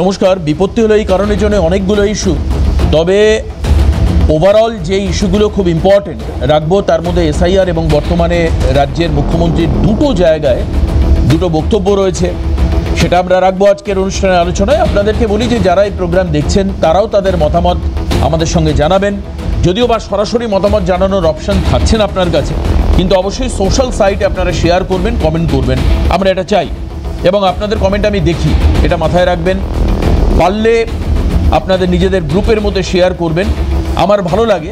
নমস্কার। বিপত্তি হলো এই কারণের জন্য অনেকগুলো ইস্যু, তবে ওভারঅল যে ইস্যুগুলো খুব ইম্পর্টেন্ট রাখবো তার মধ্যে এসআইআর এবং বর্তমানে রাজ্যের মুখ্যমন্ত্রীর দুটো জায়গায় দুটো বক্তব্য রয়েছে, সেটা আমরা রাখবো আজকের অনুষ্ঠানের আলোচনায়। আপনাদেরকে বলি যে যারা এই প্রোগ্রাম দেখছেন তারাও তাদের মতামত আমাদের সঙ্গে জানাবেন, যদিও বা সরাসরি মতামত জানানোর অপশান থাকছে না আপনার কাছে, কিন্তু অবশ্যই সোশ্যাল সাইটে আপনারা শেয়ার করবেন, কমেন্ট করবেন, আমরা এটা চাই এবং আপনাদের কমেন্ট আমি দেখি, এটা মাথায় রাখবেন। পারলে আপনাদের নিজেদের গ্রুপের মধ্যে শেয়ার করবেন। আমার ভালো লাগে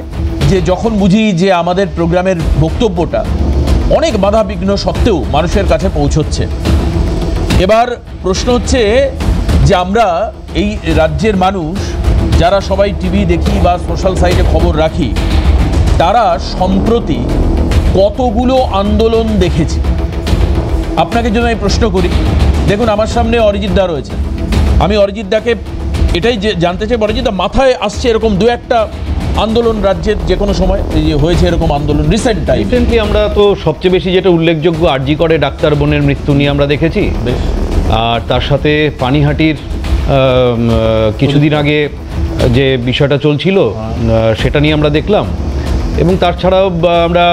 যে যখন বুঝি যে আমাদের প্রোগ্রামের বক্তব্যটা অনেক বাধা বিঘ্ন সত্ত্বেও মানুষের কাছে পৌঁছচ্ছে। এবার প্রশ্ন হচ্ছে যে আমরা এই রাজ্যের মানুষ যারা সবাই টিভি দেখি বা সোশ্যাল সাইটে খবর রাখি, তারা সম্প্রতি কতগুলো আন্দোলন দেখেছি। আপনাকে যদি আমি প্রশ্ন করি, দেখুন আমার সামনে অরিজিৎ দা রয়েছে, আমি অরিজিৎ দাকে এটাই জানতে চাই, অরিজিৎ দা মাথায় আসছে এরকম দু একটা আন্দোলন রাজ্যের যে কোনো সময় যে হয়েছে এরকম আন্দোলন রিসেন্টলি? আমরা তো সবচেয়ে বেশি যেটা উল্লেখযোগ্য আরজি করে ডাক্তার বোনের মৃত্যু নিয়ে আমরা দেখেছি, আর তার সাথে পানিহাটির কিছুদিন আগে যে বিষয়টা চলছিল সেটা নিয়ে আমরা দেখলাম, এবং তাছাড়াও আমরা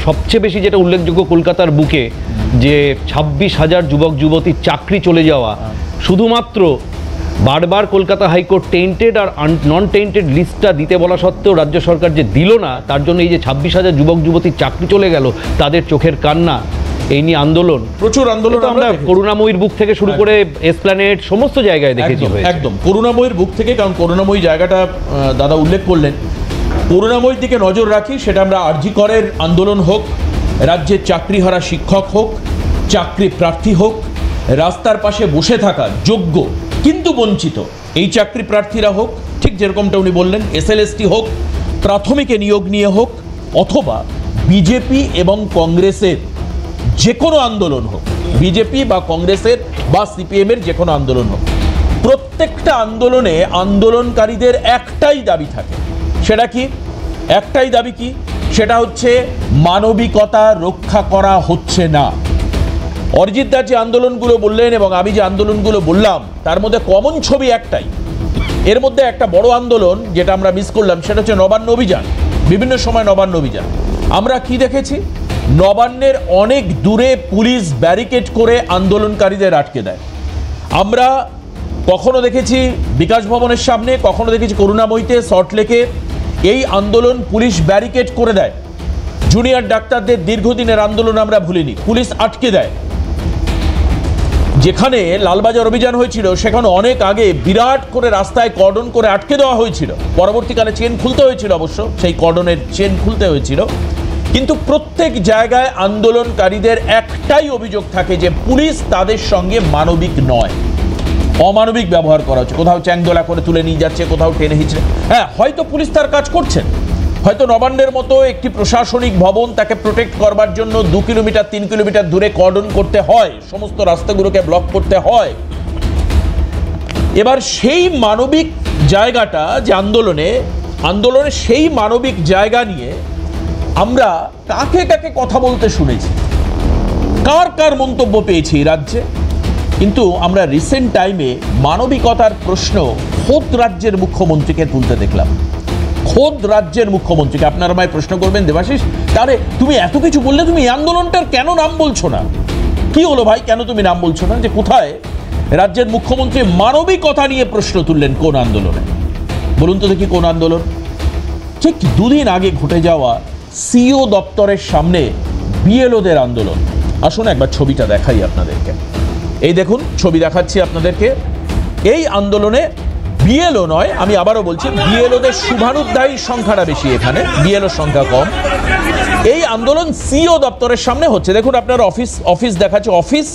সবচেয়ে বেশি যেটা উল্লেখযোগ্য কলকাতার বুকে যে 26,000 যুবক যুবতীর চাকরি চলে যাওয়া, শুধুমাত্র বারবার কলকাতা হাইকোর্ট টেন্টেড আর নন টেন্টেড লিস্টটা দিতে বলা সত্ত্বেও রাজ্য সরকার যে দিল না, তার জন্য এই যে 26,000 যুবক যুবতীর চাকরি চলে গেল, তাদের চোখের কান্না, এই নিয়ে আন্দোলন, প্রচুর আন্দোলন আমরা করুণাময়ীর বুক থেকে শুরু করে এসপ্ল্যানেড সমস্ত জায়গায় দেখেছি। একদম করুণাময়ীর বুক থেকে, কারণ করুণাময়ী জায়গাটা দাদা উল্লেখ করলেন, করুণাময়ীর দিকে নজর রাখি। সেটা আমরা আরজি করের আন্দোলন হোক, রাজ্যের চাকরিহারা শিক্ষক হোক, চাকরি প্রার্থী হোক, রাস্তার পাশে বসে থাকা যোগ্য কিন্তু বঞ্চিত এই চাকরি প্রার্থীরা হোক, ঠিক যেরকমটা উনি বললেন, এসএলএসটি হোক, প্রাথমিকে নিয়োগ নিয়ে হোক, অথবা বিজেপি এবং কংগ্রেসের যে কোনো আন্দোলন হোক, বিজেপি বা কংগ্রেসের বা সিপিএমের যে কোনো আন্দোলন হোক, প্রত্যেকটা আন্দোলনে আন্দোলনকারীদের একটাই দাবি থাকে। সেটা কি? একটাই দাবি কি? সেটা হচ্ছে মানবিকতা রক্ষা করা হচ্ছে না। অরিজিৎ দা যে আন্দোলনগুলো বললেন এবং আমি যে আন্দোলনগুলো বললাম, তার মধ্যে কমন ছবি একটাই। এর মধ্যে একটা বড় আন্দোলন যেটা আমরা মিস করলাম, সেটা হচ্ছে নবান্ন অভিযান। বিভিন্ন সময় নবান্ন অভিযান আমরা কি দেখেছি? নবান্নের অনেক দূরে পুলিশ ব্যারিকেড করে আন্দোলনকারীদের আটকে দেয়। আমরা কখনো দেখেছি বিকাশ ভবনের সামনে, কখনো দেখেছি করুণাময়ীতে, সল্টলেকে এই আন্দোলন পুলিশ ব্যারিকেড করে দেয়। জুনিয়র ডাক্তারদের দীর্ঘদিনের আন্দোলন আমরা ভুলিনি, পুলিশ আটকে দেয়। যেখানে লালবাজার অভিযান হয়েছিল সেখানে অনেক আগে বিরাট করে রাস্তায় কর্ডন করে আটকে দেওয়া হয়েছিল, পরবর্তীকালে চেন খুলতে হয়েছিল, অবশ্য সেই কর্ডনের চেন খুলতে হয়েছিল। কিন্তু প্রত্যেক জায়গায় আন্দোলনকারীদের একটাই অভিযোগ থাকে যে পুলিশ তাদের সঙ্গে মানবিক নয়, অমানবিক ব্যবহার করা হচ্ছে। কোথাও চ্যাংদোলা করে তুলে নিয়ে যাচ্ছে, কোথাও টেনে হিঁচড়ে। হ্যাঁ, হয়তো পুলিশ তার কাজ করছেন, হয়তো নবান্নের মতো একটি প্রশাসনিক ভবন, তাকে প্রোটেক্ট করবার জন্য 2 কিলোমিটার 3 কিলোমিটার দূরে কর্ডন করতে হয়, সমস্ত রাস্তাগুলোকে ব্লক করতে হয়। এবার সেই মানবিক জায়গাটা যে আন্দোলনে সেই মানবিক জায়গা নিয়ে আমরা কাকে কাকে কথা বলতে শুনেছি, কার কার মন্তব্য পেয়েছি রাজ্যে। কিন্তু আমরা রিসেন্ট টাইমে মানবিকতার প্রশ্ন খোদ রাজ্যের মুখ্যমন্ত্রীকে তুলতে দেখলাম, খোদ রাজ্যের মুখ্যমন্ত্রীকে। আপনারা আমায় প্রশ্ন করবেন, দেবাশিস তাহলে তুমি এত কিছু বললে, তুমি এই আন্দোলনটার কেন নাম বলছো না? কি হলো ভাই, কেন তুমি নাম বলছো না? যে কোথায় রাজ্যের মুখ্যমন্ত্রী মানবিকতা নিয়ে প্রশ্ন তুললেন? কোন আন্দোলনে বলুন তো দেখি, কোন আন্দোলন? ঠিক 2 দিন আগে ঘটে যাওয়া সিও দপ্তরের সামনে বিএলওদের আন্দোলন। আসুন একবার ছবিটা দেখাই আপনাদেরকে। এই দেখুন, ছবি দেখাচ্ছি আপনাদেরকে। এই আন্দোলনে বিএলও নয়, আমি আবারও বলছি, বিএলওদের শুভানুধ্যায়ী সংখ্যাটা বেশি, এখানে বিএলও সংখ্যা কম। এই আন্দোলন সিও দপ্তরের সামনে হচ্ছে। দেখুন আপনার অফিস দেখাচ্ছে, office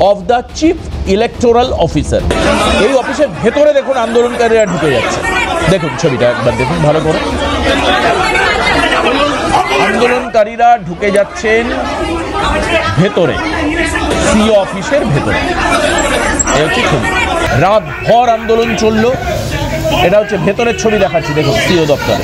of the chief electoral officer. এই অফিসের ভেতরে দেখুন আন্দোলনকারীরা ঢুকে যাচ্ছে। দেখুন ছবিটা একবার দেখুন ভালো করে। আন্দোলনকারীরা ঢুকে যাচ্ছেন ভেতরে, সিও অফিসের ভেতরে। এই হচ্ছে ছবি, রাত ভর আন্দোলন চললো। এটা হচ্ছে ভেতরের ছবি দেখাচ্ছি, দেখুন সিও দপ্তরে।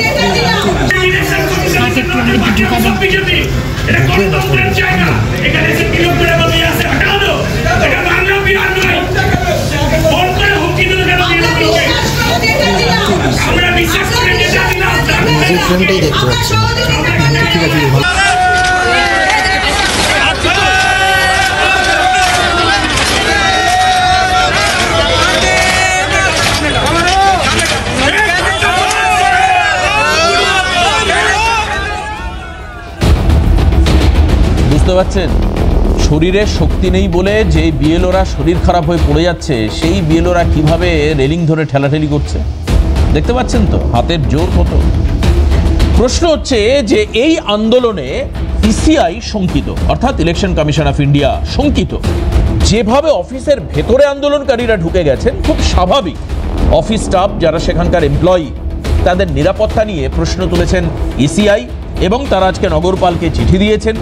ফ্রেমটাই দেখতে পাচ্ছি না। ঠিক আছে, বুঝতে পারছেন, শরীরে শক্তি নেই বলে যে বিএলওরা শরীর খারাপ হয়ে পড়ে যাচ্ছে, সেই বিএলওরা কিভাবে রেলিং ধরে ঠেলাঠেলি করছে দেখতে পাচ্ছেন তো, হাতের জোর কত। প্রশ্ন হচ্ছে যে এই আন্দোলনে ইসিআই শঙ্কিত, অর্থাৎ ইলেকশন কমিশন অফ ইন্ডিয়া শঙ্কিত। যেভাবে অফিসের ভেতরে আন্দোলনকারীরা ঢুকে গেছেন, খুব স্বাভাবিক অফিস স্টাফ যারা সেখানকার এমপ্লয়ি তাদের নিরাপত্তা নিয়ে প্রশ্ন তুলেছেন ইসিআই, এবং তারা আজকে নগরপালকে চিঠি দিয়েছেন।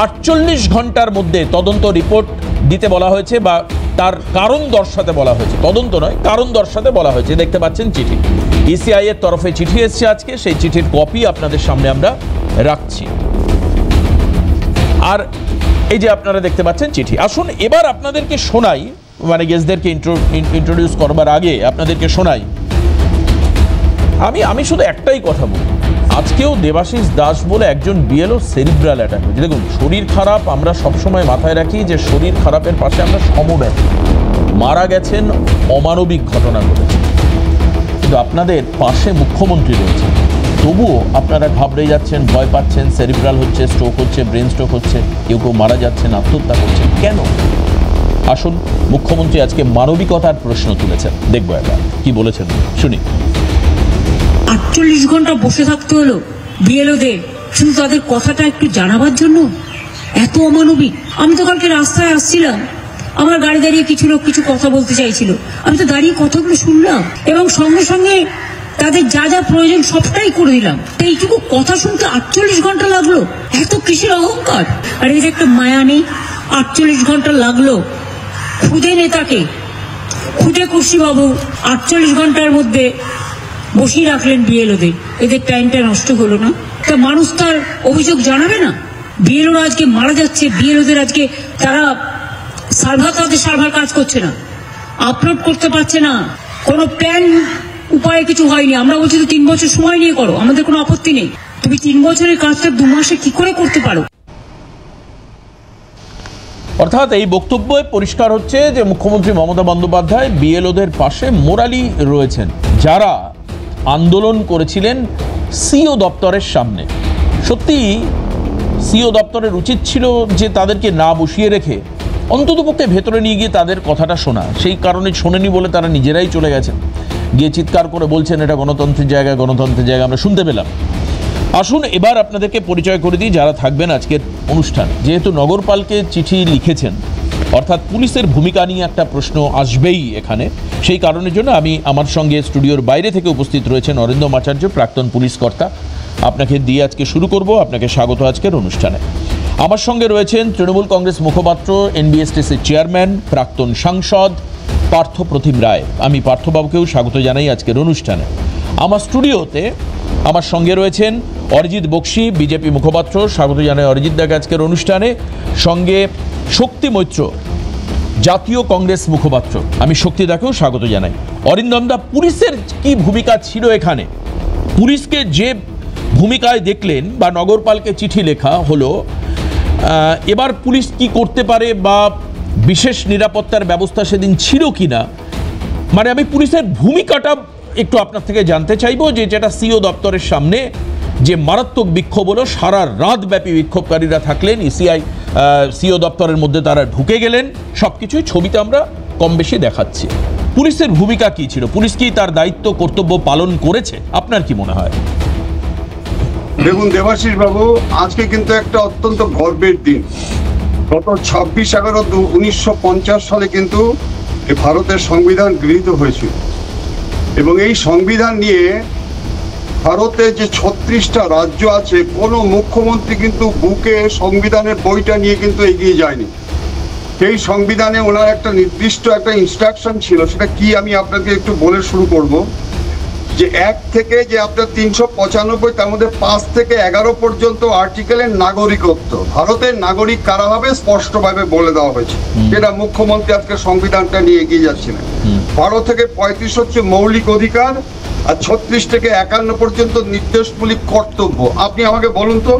48 ঘন্টার মধ্যে তদন্ত রিপোর্ট দিতে বলা হয়েছে, বা তার কারণ দর্শাতে বলা হয়েছে, তদন্ত নয় কারণ দর্শাতে বলা হয়েছে। দেখতে পাচ্ছেন চিঠি, ইসিআই এর তরফে চিঠি এসেছে আজকে, সেই চিঠির কপি আপনাদের সামনে আমরা রাখছি। আর এই যে আপনারা দেখতে পাচ্ছেন চিঠি। আসুন এবার আপনাদেরকে শোনাই, মানে গেস্টদেরকে ইন্ট্রোডিউস করবার আগে আপনাদেরকে শোনাই। আমি শুধু একটাই কথা বলি, আজকেও দেবাশিস দাস বলে একজন বিএলও সেরিব্রাল অ্যাটাক হয়েছে। দেখুন, শরীর খারাপ আমরা সবসময় মাথায় রাখি যে শরীর খারাপের পাশে আমরা সমব্যথী। মারা গেছেন, অমানবিক ঘটনা ঘটেছে, কিন্তু আপনাদের পাশে মুখ্যমন্ত্রী রয়েছে, তবুও আপনারা ঘাবড়ে যাচ্ছেন, ভয় পাচ্ছেন, সেরিব্রাল হচ্ছে, স্ট্রোক হচ্ছে, ব্রেন স্ট্রোক হচ্ছে, কেউ কেউ মারা যাচ্ছেন, আত্মহত্যা করছেন, কেন? আসুন, মুখ্যমন্ত্রী আজকে মানবিকতার প্রশ্ন তুলেছেন, দেখবো এবার কি বলেছেন, শুনি। 48 ঘন্টা বসে থাকতে হলো বিএলওদের, শুধু তাদের কথাটা একটু জানাবার জন্য? এত অমানবিক। আমি তো কালকে রাস্তায় আসছিলাম, আমার গাড়ি দাঁড়িয়ে কিছু লোক কিছু কথা বলতে চাইছিল, আমি তো দাঁড়িয়ে কথাগুলো শুনলাম এবং সঙ্গে সঙ্গে তাদের যা যা প্রয়োজন সবটাই করে দিলাম। তো এইটুকু কথা শুনতে 48 ঘন্টা লাগলো? এত কিসের অহংকার? আর এই যে একটা মায়া নেই, 48 ঘন্টা লাগলো খুদে নেতাকে, খুদে কুর্সিবাবু 48 ঘন্টার মধ্যে বসিয়ে রাখলেন বিএলওদের। এদের টাইমটা নষ্ট হলো না? তা মানুষ তার অভিযোগ জানাবে না? বিএলওরা আজকে মারা যাচ্ছে, বিএলওদের আজকে তারা তাদের সার্ভার কাজ করছে না, আপলোড করতে পারছে না, কোনো প্ল্যান উপায়ে কিছু হয়নি। আমরা বলছি তো 3 বছর সময় নিয়ে করো, আমাদের কোনো আপত্তি নেই। তুমি 3 বছরের কাজটা 2 মাসে কি করে করতে পারো? অর্থাৎ এই বক্তব্যে পরিষ্কার হচ্ছে যে মুখ্যমন্ত্রী মমতা বন্দ্যোপাধ্যায় বিএলওদের পাশে মোরালি রয়েছেন, যারা আন্দোলন করেছিলেন সিও দপ্তরের সামনে। সত্যি সিও দপ্তরের উচিত ছিল যে তাদেরকে না বসিয়ে রেখে অন্ততপক্ষে ভেতরে নিয়ে গিয়ে তাদের কথাটা শোনা। সেই কারণে শোনেনি বলে তারা নিজেরাই চলে গেছেন, গিয়ে চিৎকার করে বলছেন এটা গণতন্ত্রের জায়গা, গণতন্ত্রের জায়গা, আমরা শুনতে পেলাম। আসুন এবার আপনাদেরকে পরিচয় করে দিই যারা থাকবেন আজকের অনুষ্ঠানে। যেহেতু নগরপালকে চিঠি লিখেছেন, অর্থাৎ পুলিশের ভূমিকা নিয়ে একটা প্রশ্ন আসবেই এখানে, সেই কারণের জন্য আমি আমার সঙ্গে স্টুডিওর বাইরে থেকে উপস্থিত রয়েছেন অরিন্দম আচার্য, প্রাক্তন পুলিশ কর্তা। আপনাকে দিয়ে আজকে শুরু করব, আপনাকে স্বাগত আজকের অনুষ্ঠানে। আমার সঙ্গে রয়েছেন তৃণমূল কংগ্রেস মুখপাত্র, এনবিএসটিসির চেয়ারম্যান, প্রাক্তন সাংসদ পার্থ প্রতিম রায়। আমি পার্থবাবুকেও স্বাগত জানাই আজকের অনুষ্ঠানে। আমার স্টুডিওতে আমার সঙ্গে রয়েছেন অরিজিৎ বক্সি, বিজেপি মুখপাত্র, স্বাগত জানাই অরিজিৎ দাকে আজকের অনুষ্ঠানে। সঙ্গে শক্তি মৈত্র, জাতীয় কংগ্রেস মুখপাত্র, আমি শক্তি দাকেও স্বাগত জানাই। অরিন্দম দা, পুলিশের কি ভূমিকা ছিল এখানে? পুলিশকে যে ভূমিকায় দেখলেন বা নগরপালকে চিঠি লেখা হলো, এবার পুলিশ কি করতে পারে বা বিশেষ নিরাপত্তার ব্যবস্থা সেদিন ছিল কিনা, মানে আমি পুলিশের ভূমিকাটা একটু আপনার থেকে জানতে চাইবো। যে যেটা সিও দপ্তরের সামনে যে মারাত্মক বিক্ষোভ হলো, সারা রাত ব্যাপী বিক্ষোভকারীরা থাকলেন, ইসিআই সিও দপ্তরের মধ্যে তারা ঢুকে গেলেন, সব কিছুই ছবিতে আমরা কম বেশি দেখাচ্ছি। পুলিশের ভূমিকা কি ছিল? পুলিশ কি তার দায়িত্ব কর্তব্য পালন করেছে? আপনার কি মনে হয়? দেখুন দেবাশিস বাবু, আজকে কিন্তু একটা অত্যন্ত গর্বের দিন। গত 26/11/1950 সালে কিন্তু ভারতের সংবিধান গৃহীত হয়েছিল, এবং এই সংবিধান নিয়ে ভারতে যে 36টা রাজ্য আছে, কোনো মুখ্যমন্ত্রী কিন্তু বুকে সংবিধানের বইটা নিয়ে কিন্তু এগিয়ে যায়নি। সেই সংবিধানে ওনার একটা নির্দিষ্ট একটা ইনস্ট্রাকশন ছিল, সেটা কি আমি আপনাকে একটু বলে শুরু করব। যে 1 থেকে যে আপনার 395, তার মধ্যে 5 থেকে 11 পর্যন্ত আর্টিকেলের নাগরিকত্ব, ভারতের নাগরিক কারা হবে স্পষ্টভাবে বলে দেওয়া হয়েছে, যেটা মুখ্যমন্ত্রী আজকে সংবিধানটা নিয়ে এগিয়ে যাচ্ছিলেন। 12 থেকে 35 হচ্ছে মৌলিক অধিকার, আর 36 থেকে 51 পর্যন্ত নির্দেশমূলক কর্তব্য। আপনি আমাকে বলুন তো,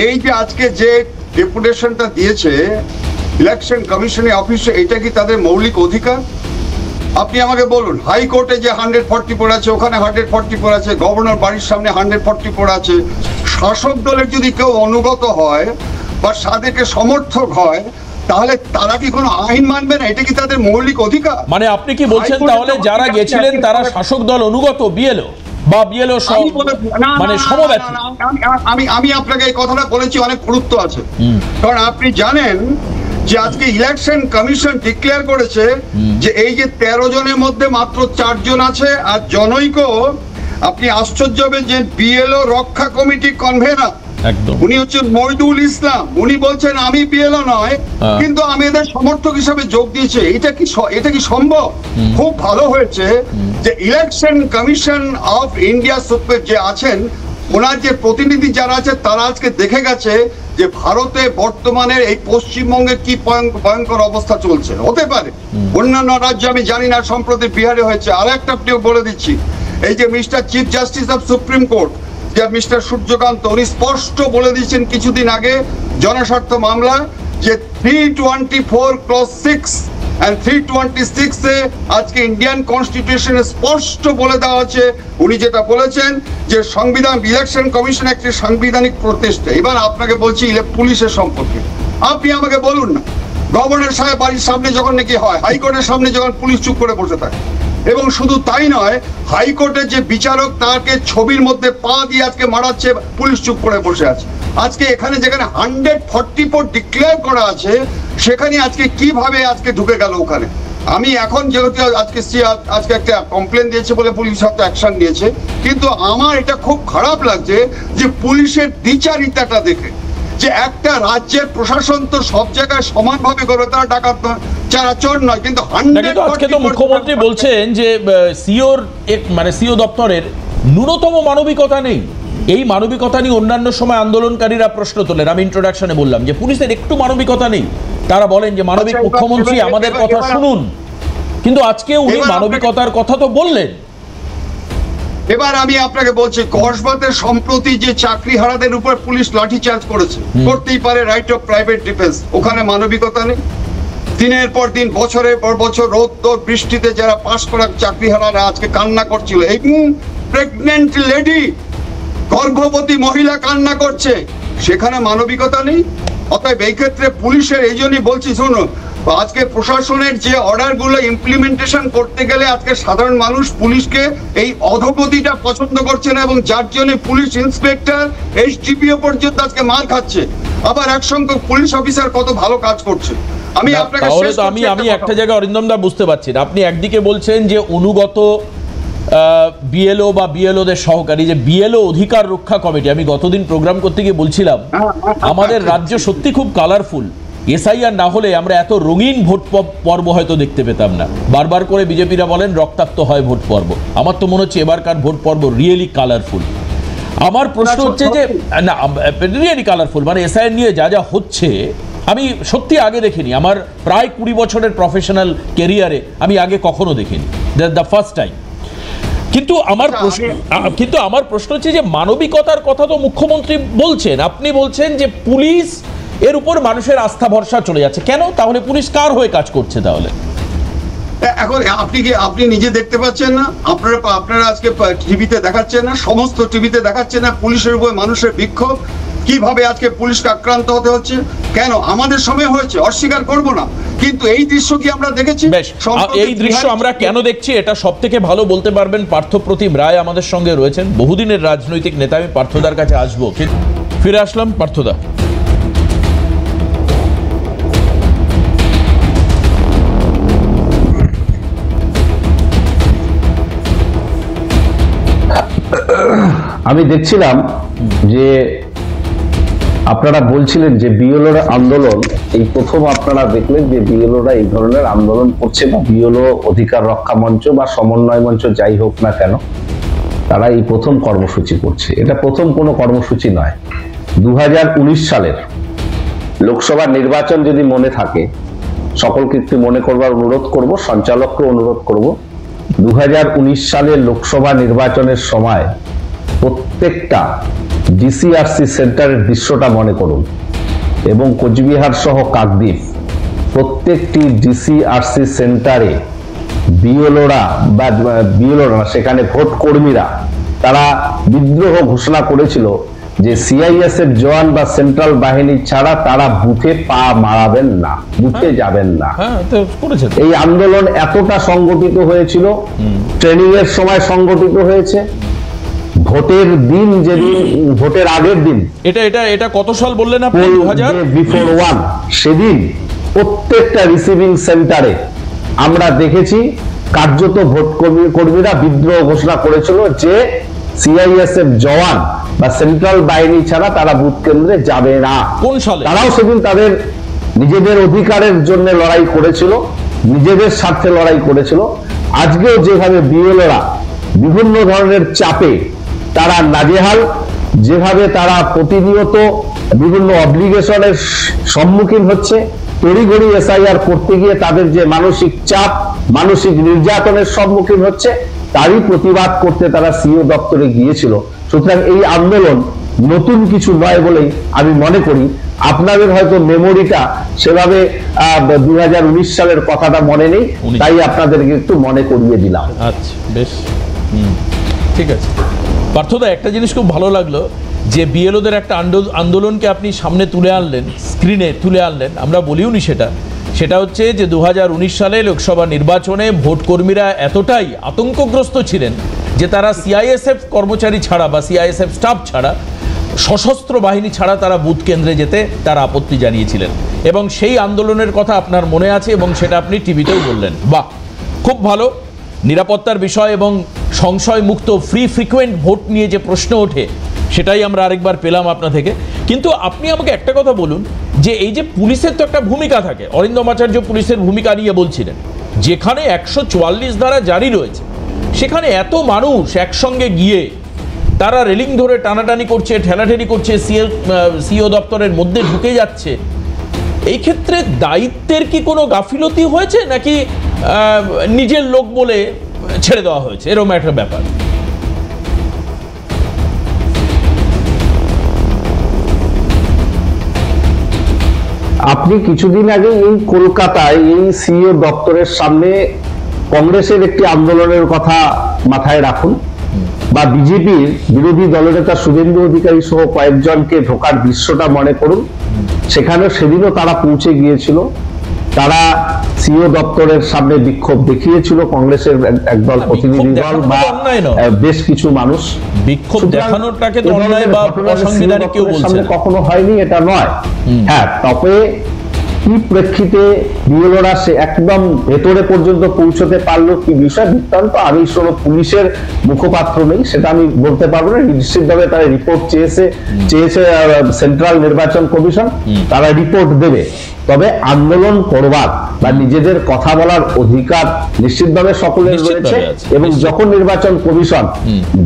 এই যে আজকে যে ডেপুটেশনটা দিয়েছে ইলেকশন কমিশনের অফিসে, এটা কি তাদের মৌলিক অধিকার? আপনি আমাকে বলুন, হাইকোর্টে যে 144 আছে, ওখানে 144 আছে, গভর্নর বাড়ির সামনে 144 আছে। শাসক দলের যদি কেউ অনুগত হয় বা তাদেরকে সমর্থক হয়, তাহলে তারা কি কোনো আইন মানবে না? এটা কি তাদের মৌলিক অধিকার? মানে আপনি কি বলছেন তাহলে যারা গেছিলেন তারা শাসক দল অনুগত, বিএলও বা বিএলও মানে সমব্যথী? আমি আপনাকে এই কথাটা বলেছি, অনেক গুরুত্ব আছে। কারণ আপনি জানেন যে আজকে ইলেকশন কমিশন ডিক্লেয়ার করেছে যে এই যে 13 জনের মধ্যে মাত্র 4 জন আছে। আর জনৈক, আপনি আশ্চর্য হবেন যে বিএলও রক্ষা কমিটি কনভেনার, উনি হচ্ছেন মহিদুল ইসলাম, উনি বলছেন আমি বিএলও নয়, কিন্তু আমি এদের সমর্থক হিসাবে যোগ দিয়েছে। এটা কি সম্ভব? খুব ভালো হয়েছে যে election commission of India supreme যে আছেন, ওনার যে প্রতিনিধি যারা আছে, তারা আজকে দেখে গেছে যে ভারতে বর্তমানে এই পশ্চিমবঙ্গে কি ভয়ঙ্কর অবস্থা চলছে। হতে পারে অন্যান্য রাজ্যে আমি জানি না, সম্প্রতি বিহারে হয়েছে। আর একটা আপনিও বলে দিচ্ছি, এই যে mister chief justice of supreme court যে মিস্টার সূর্যকান্ত, উনি স্পষ্ট বলে দিয়েছেন কিছুদিন আগে জনস্বার্থ মামলা যে 324 ক্লজ 6 and 326 আজকে ইন্ডিয়ান কনস্টিটিউশনে স্পষ্ট বলে দেওয়া আছে। উনি যেটা বলেছেন যে সংবিধান, ইলেকশন কমিশন একটি সাংবিধানিক প্রতিষ্ঠা। এবার আপনাকে বলছি পুলিশের সম্পর্কে, আপনি আমাকে বলুন না, গভর্নর সাহেব বাড়ির সামনে যখন নাকি হয়, হাইকোর্টের সামনে যখন পুলিশ চুপ করে বসে থাকে, এবং শুধু তাই নয়, হাইকোর্টের যে বিচারক তাকে ছবির মধ্যে পা দিয়ে আজকে মারাচ্ছে, পুলিশ চুপ করে বসে আছে। আজকে এখানে যেখানে 144 ডিক্লেয়ার করা আছে, সেখানে আজকে কিভাবে আজকে ঢুকে গেল ওখানে? আমি এখন যেহেতু আজকে একটা কমপ্লেন দিয়েছে বলে পুলিশ হয়তো অ্যাকশন নিয়েছে, কিন্তু আমার এটা খুব খারাপ লাগছে যে পুলিশের দ্বিচারিতাটা দেখে, যে একটা রাজ্যের প্রশাসন তো সব জায়গায় সমানভাবে করবে, তারা ডাকাত নয়, যারা চোর নয়, কিন্তু আজকে তো মুখ্যমন্ত্রী বলছেন যে সিওর মানে সিও দপ্তরের ন্যূনতম মানবিকতা নেই। এই মানবিকতা নিয়ে অন্যান্য সময় আন্দোলনকারীরা প্রশ্ন তোলেন। আমি ইন্ট্রোডাকশনে বললাম যে পুলিশের একটু মানবিকতা নেই। তারা বলেন যে মানবিক মুখ্যমন্ত্রী, আমাদের কথা শুনুন। কিন্তু আজকে উনি মানবিকতার কথা তো বললেন। এবার আমি আপনাকে বলছি, কসবাতে সম্প্রতি যে চাকরিহারাদের উপর পুলিশ লাঠিচার্জ করেছে, করতেই পারে, রাইট অফ প্রাইভেট ডিফেন্স, ওখানে মানবিকতা নেই। দিনের পর দিন, বছরের পর বছর রোদ বৃষ্টিতে যারা পাশ করা চাকরিহারারা আজকে কান্না করছিল। এই প্রেগনেন্ট লেডি, গর্ভবতী মহিলা কান্না করছে, সেখানে মানবিকতা নেই। অতএব এই ক্ষেত্রে পুলিশের, এই জন্যই বলছি, শুনুন, আজকে প্রশাসনের যে অর্ডারগুলো ইমপ্লিমেন্টেশন করতে গেলে আজকে সাধারণ মানুষ পুলিশকে এই অধোগতিটা পছন্দ করছে না, এবং যার জন্য পুলিশ ইন্সপেক্টর এসডিপিও পর্যন্ত আজকে মার খাচ্ছে। আবার একসঙ্গে পুলিশ অফিসার কত ভালো কাজ করছে। আমি আপনাকে আমি একটা জায়গায় অরিন্দম দা বুঝতে পারছি না। আপনি একদিকে বলছেন যে অনুগত বিএলও বা বিএলওদের সহকারী, যে বিএলও অধিকার রক্ষা কমিটি, আমি গতদিন প্রোগ্রাম করতে গিয়ে বলছিলাম আমাদের রাজ্য সত্যি খুব কালারফুল। এসআইআর না হলে আমরা এত রঙিন ভোট পর্ব হয়তো দেখতে পেতাম না। বারবার করে বিজেপিরা বলেন রক্তাক্ত হয় ভোট পর্ব। আমার তো মনে হচ্ছে এবারকার ভোট পর্ব রিয়েলি কালারফুল। আমার প্রশ্ন হচ্ছে যে না, রিয়েলি কালারফুল মানে এসআইআর নিয়ে যা যা হচ্ছে আমি সত্যি আগে দেখিনি। আমার প্রায় 20 বছরের প্রফেশনাল ক্যারিয়ারে আমি আগে কখনো দেখিনি, দ্য ফার্স্ট টাইম। কিন্তু আমার প্রশ্ন হচ্ছে যে মানবিকতার কথা তো মুখ্যমন্ত্রী বলছেন, আপনি বলছেন যে পুলিশ এর উপর মানুষের আস্থা ভরসা চলে যাচ্ছে। কেন তাহলে পুলিশ কার হয়ে কাজ করছে তাহলে? এখন আপনি নিজে দেখতে পাচ্ছেন না? আপনারা আজকে টিভিতে দেখাচ্ছেন না? সমস্ত টিভিতে দেখাচ্ছেন না পুলিশের উপর মানুষের বিক্ষোভ, কিভাবে আজকে পুলিশকে আক্রান্ত হতে হচ্ছে? কেন? আমাদের সময় হয়েছে, অস্বীকার করব না, কিন্তু এই দৃশ্য কি আমরা দেখেছি? এই দৃশ্য আমরা কেন দেখছি এটা সব থেকে ভালো বলতে পারবেন পার্থপ্রতিম রায় আমাদের সঙ্গে রয়েছেন, বহুদিনের রাজনৈতিক নেতা। আমি পার্থদার কাছে আসবো, ফিরে আসলাম। পার্থদা, আমি দেখছিলাম যে আপনারা বলছিলেন যে বিএলওর আন্দোলন, এই প্রথম আপনারা দেখলেন যে বিএলওরা এই ধরনের আন্দোলন করছে, বা বিএলও অধিকার রক্ষা মঞ্চ বা সমন্বয় মঞ্চ যাই হোক না কেন, তারা এই প্রথম কর্মসূচি করছে। এটা প্রথম কোনো কর্মসূচি নয়। 2019 সালের লোকসভা নির্বাচন যদি মনে থাকে, সকলকে একটু মনে করবার অনুরোধ করব, সঞ্চালককে অনুরোধ করব 2019 সালের লোকসভা নির্বাচনের সময় প্রত্যেকটা ডিসিআরসি সেন্টারের দৃশ্যটা মনে করুন, এবং কোচবিহার সহ কাকদ্বীপ প্রত্যেকটি ডিসিআরসি সেন্টারে বিএলওরা সেখানে ভোট কর্মীরা তারা বিদ্রোহ ঘোষণা করেছিল যে সিআইএসএফ জওয়ান বা সেন্ট্রাল বাহিনী ছাড়া তারা বুথে পা মারাবেন না, বুথে যাবেন না। এই আন্দোলন এতটা সংগঠিত হয়েছিল, ট্রেনিং এর সময় সংগঠিত হয়েছে, ভোটের দিন যেদিন, ভোটের আগের দিন, এটা কত সাল বললেন আপনি? 2001 সেদিন প্রত্যেকটা রিসিভিং সেন্টারে আমরা দেখেছি কার্যত ভোট কর্মীরা বিদ্রোহ ঘোষণা করেছিল যে সিআইএসএফ জওয়ান বা সেন্ট্রাল বাহিনী ছাড়া তারা বুথ কেন্দ্রে যাবে না। কোন সালে? তারাও সেদিন তাদের নিজেদের অধিকারের জন্য লড়াই করেছিল, নিজেদের স্বার্থে লড়াই করেছিল। আজকেও যেভাবে বিএলওরা বিভিন্ন ধরনের চাপে তারা নাজেহাল, যেভাবে তারা প্রতিনিয়ত বিভিন্ন অব্লিগেশনের সম্মুখীন হচ্ছে, তড়িঘড়ি এসআইআর করতে গিয়ে তাদের যে মানসিক চাপ, মানসিক নির্যাতনের সম্মুখীন হচ্ছে, তারই প্রতিবাদ করতে তারা সিও দপ্তরে গিয়েছিল। সুতরাং এই আন্দোলন নতুন কিছু নয় বলেই আমি মনে করি। আপনাদের হয়তো মেমোরিটা সেভাবে 2019 সালের কথাটা মনে নেই, তাই আপনাদেরকে একটু মনে করিয়ে দিলাম। আচ্ছা, বেশ, ঠিক আছে। পার্থদা, একটা জিনিস খুব ভালো লাগলো যে বিএলওদের একটা আন্দোলনকে আপনি সামনে তুলে আনলেন, স্ক্রিনে তুলে আনলেন। আমরা বলিওনি সেটা হচ্ছে যে 2019 সালে লোকসভা নির্বাচনে ভোট কর্মীরা এতটাই আতঙ্কগ্রস্ত ছিলেন যে তারা সিআইএসএফ কর্মচারী ছাড়া বা সিআইএসএফ স্টাফ ছাড়া, সশস্ত্র বাহিনী ছাড়া তারা বুথ কেন্দ্রে যেতে তারা আপত্তি জানিয়েছিলেন, এবং সেই আন্দোলনের কথা আপনার মনে আছে এবং সেটা আপনি টিভিতেও বললেন। বাহ, খুব ভালো। নিরাপত্তার বিষয় এবং সংশয় মুক্ত ফ্রি ফ্রিকোয়েন্ট ভোট নিয়ে যে প্রশ্ন ওঠে সেটাই আমরা আরেকবার পেলাম আপনা থেকে। কিন্তু আপনি আমাকে একটা কথা বলুন যে এই যে পুলিশের তো একটা ভূমিকা থাকে, অরিন্দম আচার্য পুলিশের ভূমিকা নিয়ে বলছিলেন, যেখানে 144 ধারা জারি রয়েছে সেখানে এত মানুষ একসঙ্গে গিয়ে তারা রেলিং ধরে টানাটানি করছে, ঠেলাঠেলি করছে, সিও দপ্তরের মধ্যে ঢুকে যাচ্ছে, এই ক্ষেত্রে দায়িত্বের কি কোনো গাফিলতি হয়েছে নাকি নিজের লোক বলে ছেড়ে দেওয়া হয়েছে, এরকম একটা ব্যাপার? আপনি কিছুদিন আগে এই কলকাতায় এই সিও দপ্তরের সামনে কংগ্রেসের একটি আন্দোলনের কথা মাথায় রাখুন, বা বিজেপির বিরোধী দলনেতা শুভেন্দু অধিকারী সহ কয়েকজনকে ঢোকার দৃশ্যটা মনে করুন। সেখানেও সেদিনও তারা পৌঁছে গিয়েছিল, তারা সিও দপ্তরের সামনে বিক্ষোভ দেখিয়েছিল, কংগ্রেসের একদল প্রতিনিধি দল বা বেশ কিছু মানুষ। বিক্ষোভ দেখানোটাকে তো অন্যায় বা অসাংবিধানিক কেউ বলছে না, কখনো হয়নি, এটা নয়। হ্যাঁ, তবে কি প্রেক্ষিতে বিএলওরা সে একদম ভেতরে পর্যন্ত পৌঁছতে পারলো, কি বিষয় বৃত্তান্ত আমি পুলিশের মুখপাত্র নেই, সেটা আমি বলতে পারবো না। নিশ্চিতভাবে তারা রিপোর্ট চেয়েছে সেন্ট্রাল নির্বাচন কমিশন, তারা রিপোর্ট দেবে। তবে আন্দোলন করবার বা নিজেদের কথা বলার অধিকার নিশ্চিতভাবে সকলের রয়েছে, এবং যখন নির্বাচন কমিশন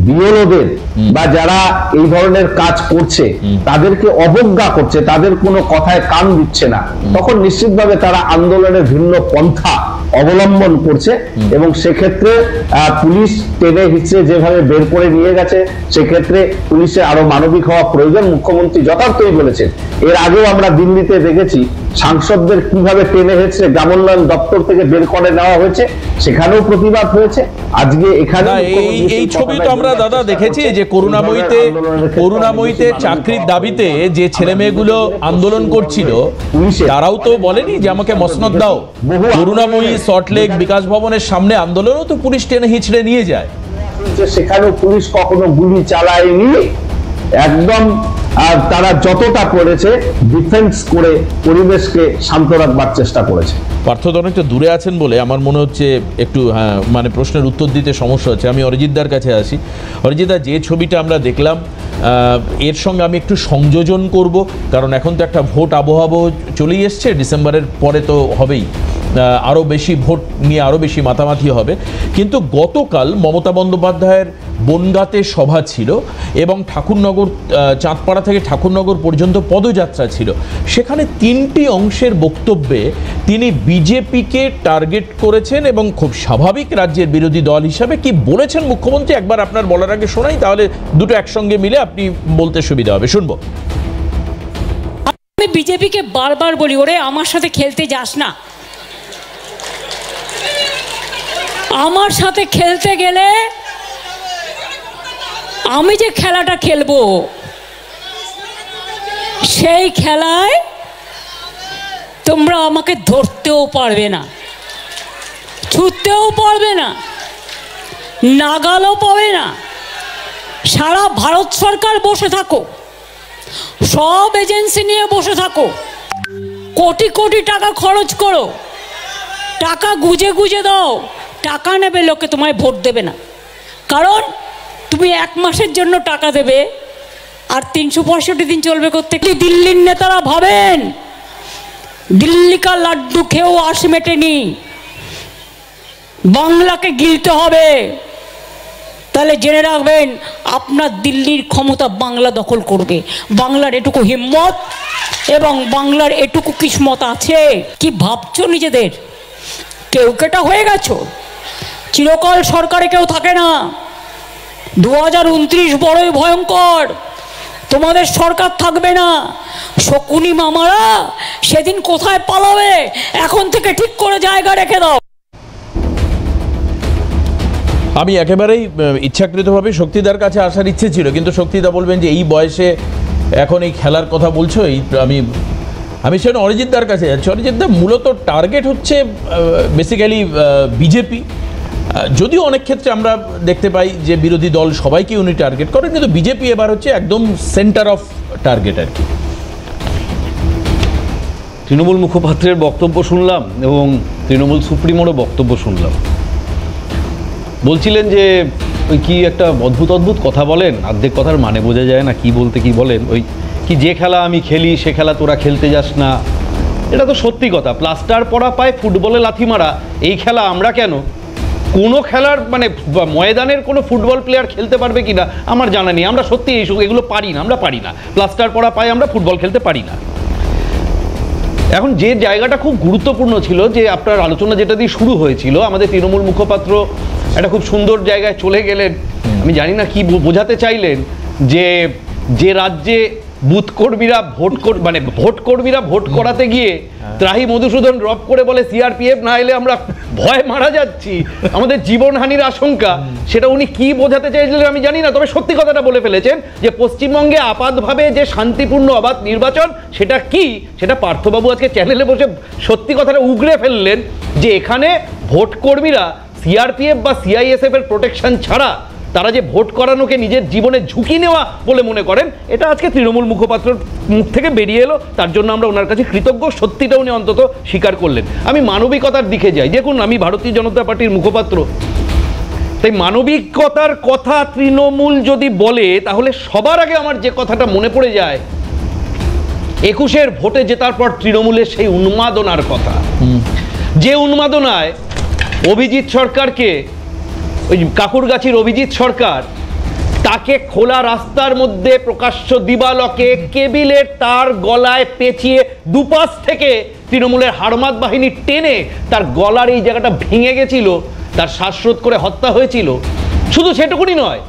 বিএলওদের বা যারা এই ধরনের কাজ করছে তাদেরকে অবজ্ঞা করছে, তাদের কোনো কথায় কান দিচ্ছে না, তখন নিশ্চিতভাবে তারা আন্দোলনের ভিন্ন পন্থা অবলম্বন করছে। এবং সেক্ষেত্রে পুলিশ টেনে হিচড়ে যেভাবে বের করে নিয়ে গেছে, সেক্ষেত্রে পুলিশের আরো মানবিক হওয়া প্রয়োজন। মুখ্যমন্ত্রী যথার্থই বলেছেন। এর আগেও আমরা দিল্লিতে দেখেছি সাংসদদের কিভাবে টেনে হেঁচড়ে গ্রামোন্নয়ন দপ্তর থেকে বের করে নেওয়া হয়েছে, সেখানেও প্রতিবাদ হয়েছে। আজকে এখানে এই ছবি তো আমরা দাদা দেখেছি যে করুণাময়ীতে চাকরির দাবিতে যে ছেলে মেয়েগুলো আন্দোলন করছিল তারাও তো বলেনি যে আমাকে মসনদ দাও। করুণাময়ী, সল্টলেক, বিকাশ ভবনের সামনে আন্দোলনও তো পুলিশ টেনে হিঁচড়ে নিয়ে যায়। সেখানেও পুলিশ কখনো গুলি চালায়নি, একদম তারা যতটা করেছে ডিফেন্স করে পরিবেশকে শান্ত রাখবার চেষ্টা করেছে। পার্থ অনেকটা দূরে আছেন বলে আমার মনে হচ্ছে একটু মানে প্রশ্নের উত্তর দিতে সমস্যা হচ্ছে। আমি অরিজিৎদার কাছে আসি। অরিজিৎদা, যে ছবিটা আমরা দেখলাম এর সঙ্গে আমি একটু সংযোজন করব, কারণ এখন তো একটা ভোট আবহাওয়া চলেই এসছে, ডিসেম্বরের পরে তো হবেই। আরও বেশি ভোট নিয়ে আরও বেশি মাতামাতি হবে। কিন্তু গতকাল মমতা বন্দ্যোপাধ্যায়ের বনগাঁতে সভা ছিল এবং ঠাকুরনগর, চাঁদপাড়া থেকে ঠাকুরনগর পর্যন্ত পদযাত্রা ছিল। সেখানে 3টি অংশের বক্তব্যে তিনি বিজেপিকে টার্গেট করেছেন এবং খুব স্বাভাবিক রাজ্যের বিরোধী দল হিসাবে কি বলেছেন মুখ্যমন্ত্রী একবার আপনার বলার আগে শোনাই, তাহলে দুটো একসঙ্গে মিলে আপনি বলতে সুবিধা হবে, শুনবো। আমি বিজেপিকে বারবার বলি, ওরে আমার সাথে খেলতে যাস না। আমার সাথে খেলতে গেলে আমি যে খেলাটা খেলবো সেই খেলায় তোমরা আমাকে ধরতেও পারবে না, ছুটতেও পারবে না, নাগালও পাবে না। সারা ভারত সরকার বসে থাকো, সব এজেন্সি নিয়ে বসে থাকো, কোটি কোটি টাকা খরচ করো, টাকা গুজে গুজে দাও, টাকা নেবে লোকে, তোমায় ভোট দেবে না। কারণ তুমি 1 মাসের জন্য টাকা দেবে আর 365 দিন চলবে করতে। দিল্লির নেতারা ভাবেন দিল্লি কা লাড্ডু খেয়েও আশ মেটেনি, বাংলাকে গিলতে হবে। তাহলে জেনে রাখবেন আপনার দিল্লির ক্ষমতা বাংলা দখল করবে। বাংলার এটুকু হিম্মত এবং বাংলার এটুকু কিসমত আছে। কি ভাবছো নিজেদের কেউ কেটা হয়ে গেছো? চিরকাল সরকারে কেউ থাকে না। 2029 বড়ই ভয়ঙ্কর, তোমাদের সরকার থাকবে না। শকুনি মামারা সেদিন কোথায় পালাবে এখন থেকে ঠিক করে জায়গা রেখে দাও। আমি একেবারেই ইচ্ছাকৃতভাবে শক্তিদার কাছে আসার ইচ্ছে ছিল, কিন্তু শক্তিদা বলবেন যে এই বয়সে এখন এই খেলার কথা বলছো। আমি সেখানে অরিজিৎদার কাছে যাচ্ছি। অরিজিৎদা, মূলত টার্গেট হচ্ছে বেসিক্যালি বিজেপি, যদিও অনেক ক্ষেত্রে আমরা দেখতে পাই যে বিরোধী দল সবাইকে উনি টার্গেট করেন, কিন্তু বিজেপি এবার হচ্ছে একদম সেন্টার অফ টার্গেট আর কি। তৃণমূল মুখপাত্রের বক্তব্য শুনলাম এবং তৃণমূল সুপ্রিমোরও বক্তব্য শুনলাম। বলছিলেন যে ওই কি একটা অদ্ভুত অদ্ভুত কথা বলেন, অর্ধেক কথার মানে বোঝা যায় না কি বলতে কি বলেন। ওই কি যে খেলা আমি খেলি সে খেলা তোরা খেলতে যাস না, এটা তো সত্যি কথা। প্লাস্টার পরা পায় ফুটবলে লাথি মারা, এই খেলা আমরা কেন? কোনো খেলার মানে ময়দানের কোনো ফুটবল প্লেয়ার খেলতে পারবে কি না আমার জানা নেই। আমরা সত্যি এগুলো পারি না, আমরা পারি না। প্লাস্টার পরা পায় আমরা ফুটবল খেলতে পারি না। এখন যে জায়গাটা খুব গুরুত্বপূর্ণ ছিল, যে আপনার আলোচনা যেটা দিয়ে শুরু হয়েছিল, আমাদের তৃণমূল মুখপাত্র একটা খুব সুন্দর জায়গায় চলে গেলেন। আমি জানি না কি বোঝাতে চাইলেন, যে রাজ্যে বুথ কর্মীরা ভোট কর্মীরা ভোট করাতে গিয়ে ত্রাহি মধুসূদন ড্রপ করে বলে সিআরপিএফ না এলে আমরা ভয় মারা যাচ্ছি, আমাদের জীবনহানির আশঙ্কা, সেটা উনি কি বোঝাতে চাইছিলেন আমি জানি না। তবে সত্যি কথাটা বলে ফেলেছেন যে পশ্চিমবঙ্গে আপাতভাবে যে শান্তিপূর্ণ অবাধ নির্বাচন সেটা কি, সেটা পার্থবাবু আজকে চ্যানেলে বসে সত্যি কথাটা উগড়ে ফেললেন, যে এখানে ভোট কর্মীরা সিআরপিএফ বা সিআইএসএফ এর প্রোটেকশন ছাড়া তারা যে ভোট করানোকে নিজের জীবনে ঝুঁকি নেওয়া বলে মনে করেন, এটা আজকে তৃণমূল মুখপাত্রের মুখ থেকে বেরিয়ে এলো। তার জন্য আমরা ওনার কাছে কৃতজ্ঞ, সত্যিটা উনি অন্তত স্বীকার করলেন। আমি মানবিকতার দিকে যাই। দেখুন, আমি ভারতীয় জনতা পার্টির মুখপাত্র, তাই মানবিকতার কথা তৃণমূল যদি বলে তাহলে সবার আগে আমার যে কথাটা মনে পড়ে যায় 21-এর ভোটে জেতার পর তৃণমূলের সেই উন্মাদনার কথা, যে উন্মাদনায় অভিজিৎ সরকারকে, ওই কাকুরগাছির অভিজিৎ সরকার, তাকে খোলা রাস্তার মধ্যে প্রকাশ্য দিবালকে কেবিলের তার গলায় পেঁচিয়ে দুপাশ থেকে তৃণমূলের হারমাত বাহিনী টেনে তার গলার এই জায়গাটা ভেঙে গেছিল, তার শ্বাসরোধ করে হত্যা হয়েছিল। শুধু সেটুকুনি নয়,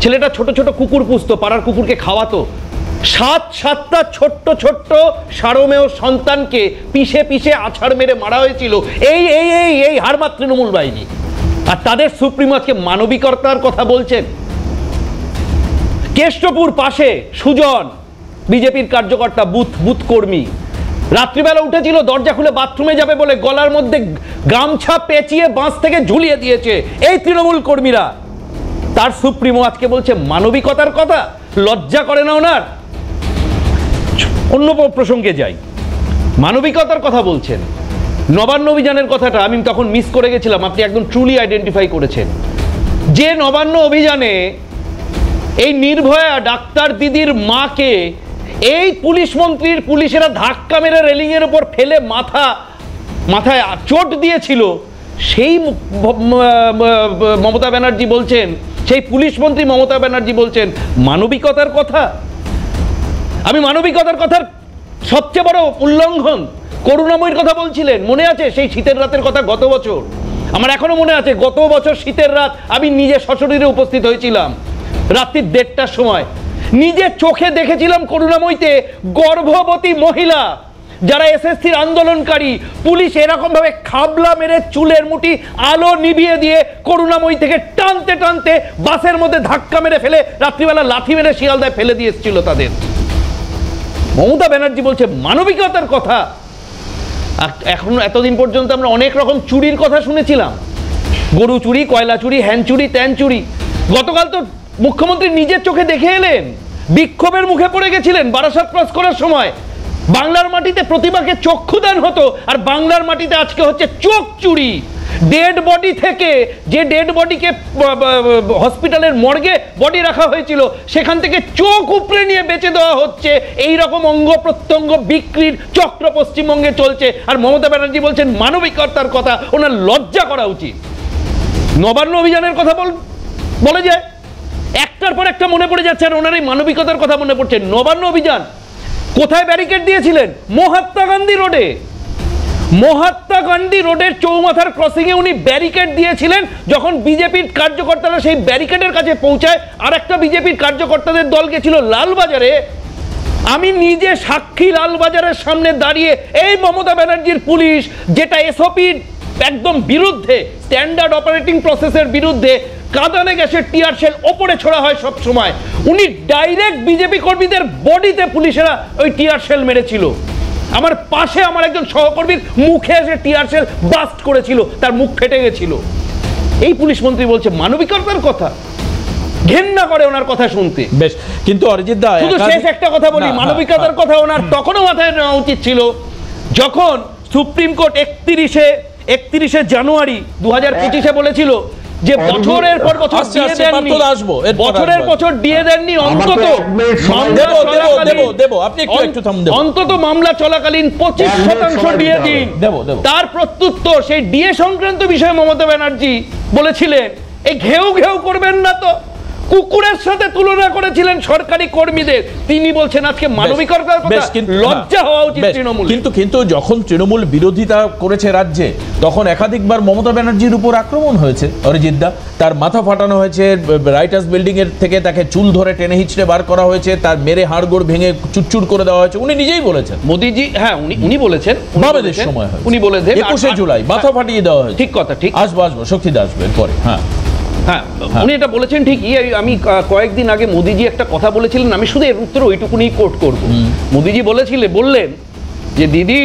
ছেলেটা ছোট ছোট কুকুর পুষত, পাড়ার কুকুরকে খাওয়াতো। 7টা ছোট্ট ছোট্ট সারমেয় সন্তানকে পিষে পিষে আছাড় মেরে মারা হয়েছিল এই এই এই এই হারমাত তৃণমূল বাহিনী। আর তাদের সুপ্রিমো আজকে মানবিকতার কথা বলছেন। কেষ্টপুর পাশে সুজন, বিজেপির কার্যকর্তা, বুথ কর্মী, রাত্রিবেলা উঠেছিল, দরজা খুলে বাথরুমে যাবে বলে গলার মধ্যে গামছা পেঁচিয়ে বাঁশ থেকে ঝুলিয়ে দিয়েছে এই তৃণমূল কর্মীরা। তার সুপ্রিমো আজকে বলছে মানবিকতার কথা, লজ্জা করে না ওনার? অন্য প্রসঙ্গে যাই, মানবিকতার কথা বলছেন। নবান্ন অভিযানের কথাটা আমি তখন মিস করে গেছিলাম, আপনি একদম ট্রুলি আইডেন্টিফাই করেছেন। যে নবান্ন অভিযানে এই নির্ভয়া ডাক্তার দিদির মাকে এই পুলিশ মন্ত্রীর পুলিশেরা ধাক্কা মেরে রেলিংয়ের উপর ফেলে মাথা মাথায় চোট দিয়েছিল, সেই মমতা ব্যানার্জি বলছেন, সেই পুলিশ মন্ত্রী মমতা ব্যানার্জি বলছেন মানবিকতার কথা। আমি মানবিকতার কথার সবচেয়ে বড় উল্লঙ্ঘন করুণাময়ীর কথা বলছিলেন, মনে আছে সেই শীতের রাতের কথা? গত বছর আমার এখনো মনে আছে, গত বছর শীতের রাত আমি নিজে সশরীরে উপস্থিত হয়েছিলাম রাত্রি 1:30টার সময়। নিজের চোখে দেখেছিলাম করুণাময়ীতে গর্ভবতী মহিলা যারা এসএসসির আন্দোলনকারী, পুলিশ এরকম ভাবে খাবলা মেরে চুলের মুঠি আলো নিভিয়ে দিয়ে করুণাময়ী থেকে টানতে টানতে বাসের মধ্যে ধাক্কা মেরে ফেলে রাত্রিবেলা লাথি মেরে শিয়ালদায় ফেলে দিয়ে এসেছিল তাদের। মমতা ব্যানার্জি বলছে মানবিকতার কথা। এখন এতদিন পর্যন্ত আমরা অনেক রকম চুরির কথা শুনেছিলাম, গরু চুরি, কয়লা চুরি, হ্যান চুরি, ত্যান চুরি। গতকাল তো মুখ্যমন্ত্রী নিজের চোখে দেখে এলেন, বিক্ষোভের মুখে পড়ে গেছিলেন বারাসাত ক্রস করার সময়। বাংলার মাটিতে প্রতিমাকে চক্ষুদান হতো, আর বাংলার মাটিতে আজকে হচ্ছে চোখ চুরি। ডেড বডি থেকে, যে ডেড বডিকে হসপিটালের মর্গে বডি রাখা হয়েছিল, সেখান থেকে চোখ উপড়ে নিয়ে বেচে দেওয়া হচ্ছে। এই রকম অঙ্গ প্রত্যঙ্গ বিক্রির চক্র পশ্চিমবঙ্গে চলছে। আর মমতা ব্যানার্জি বলছেন মানবিকতার কথা, ওনার লজ্জা করা উচিত। নবান্ন অভিযানের কথা বলে যায়, একটার পর একটা মনে পড়ে যাচ্ছে, আর ওনার এই মানবিকতার কথা মনে পড়ছে। নবান্ন অভিযান কোথায় ব্যারিকেড দিয়েছিলেন? মহাত্মা গান্ধী রোডে। মহাত্মা গান্ধী রোডের চৌমাথার ক্রসিং এ উনি ব্যারিকেড দিয়েছিলেন। যখন বিজেপির কার্যকর্তারা সেই ব্যারিকেডের কাছে পৌঁছায়, আর একটা বিজেপির কার্যকর্তাদের দল গেছিল লালবাজারে। আমি নিজে সাক্ষী, লালবাজারের সামনে দাঁড়িয়ে এই মমতা ব্যানার্জির পুলিশ যেটা এসওপির একদম বিরুদ্ধে, স্ট্যান্ডার্ড অপারেটিং প্রসেসের বিরুদ্ধে, কাঁদানে গ্যাসের টিয়ার শেল ওপরে ছোড়া হয় সব সময়, উনি ডাইরেক্ট বিজেপি কর্মীদের বডিতে পুলিশেরা ওই টিয়ার শেল মেরেছিল। আমার পাশে আমার একজন সহকর্মীর মুখে এসে টিয়ার শেল ব্লাস্ট করেছিল, তার মুখ ফেটে গেছিল। এই পুলিশ মন্ত্রী বলছে মানবিকতার কথা, ঘেন্না করে ওনার কথা শুনতে। বেশ, কিন্তু অরিজিৎ দা শুধু শেষ একটা কথা বলি, মানবিকতার কথা ওনার তখনও মাথায় নেওয়া উচিত ছিল যখন সুপ্রিম কোর্ট 31শে জানুয়ারি 2025 বলেছিল যে বছরের পর বছর দিয়ে দেননি, বছরের বছর দিয়ে দেননি, অন্তত মামলা চলাকালীন 25% দিয়ে দিন। তার প্রত্যুত্তর সেই ডিএ সংক্রান্ত বিষয়ে মমতা ব্যানার্জি বলেছিলেন এই ঘেউ ঘেউ করবেন না তো, কুকুরের সাথে তুলনা করেছিলেন সরকারি কর্মীদের। তিনি বলছেন আজকে মানবিকতার কথা, লজ্জা হওয়া উচিত তৃণমূল। কিন্তু যখন তৃণমূল বিরোধিতা করেছে রাজ্যে, তখন একাধিকবার মমতা ব্যানার্জির উপর আক্রমণ হয়েছে অরিজিৎ দা। তার মাথা ফাটানো হয়েছে, রাইটার্স বিল্ডিং এর থেকে তাকে চুল ধরে টেনে হিচড়ে বার করা হয়েছে, তার মেরে হাড়গোড় ভেঙে চুরচুর করে দেওয়া হয়েছে। উনি নিজেই বলেছেন, মোদিজি, হ্যাঁ উনি বলেছেন, বামেদের সময় উনি বলেছেন 21শে জুলাই মাথা ফাটিয়ে দেওয়া হয়েছে। ঠিক কথা, ঠিক। আসবো শক্তিদা আসবে এরপরে। হ্যাঁ, উনি এটা বলেছেন ঠিকই। আমি কয়েকদিন আগে মোদিজি একটা কথা বলেছিলেন, আমি শুধু এর উত্তর ওইটুকুনি কোট করব। মোদিজি বললেন যে দিদি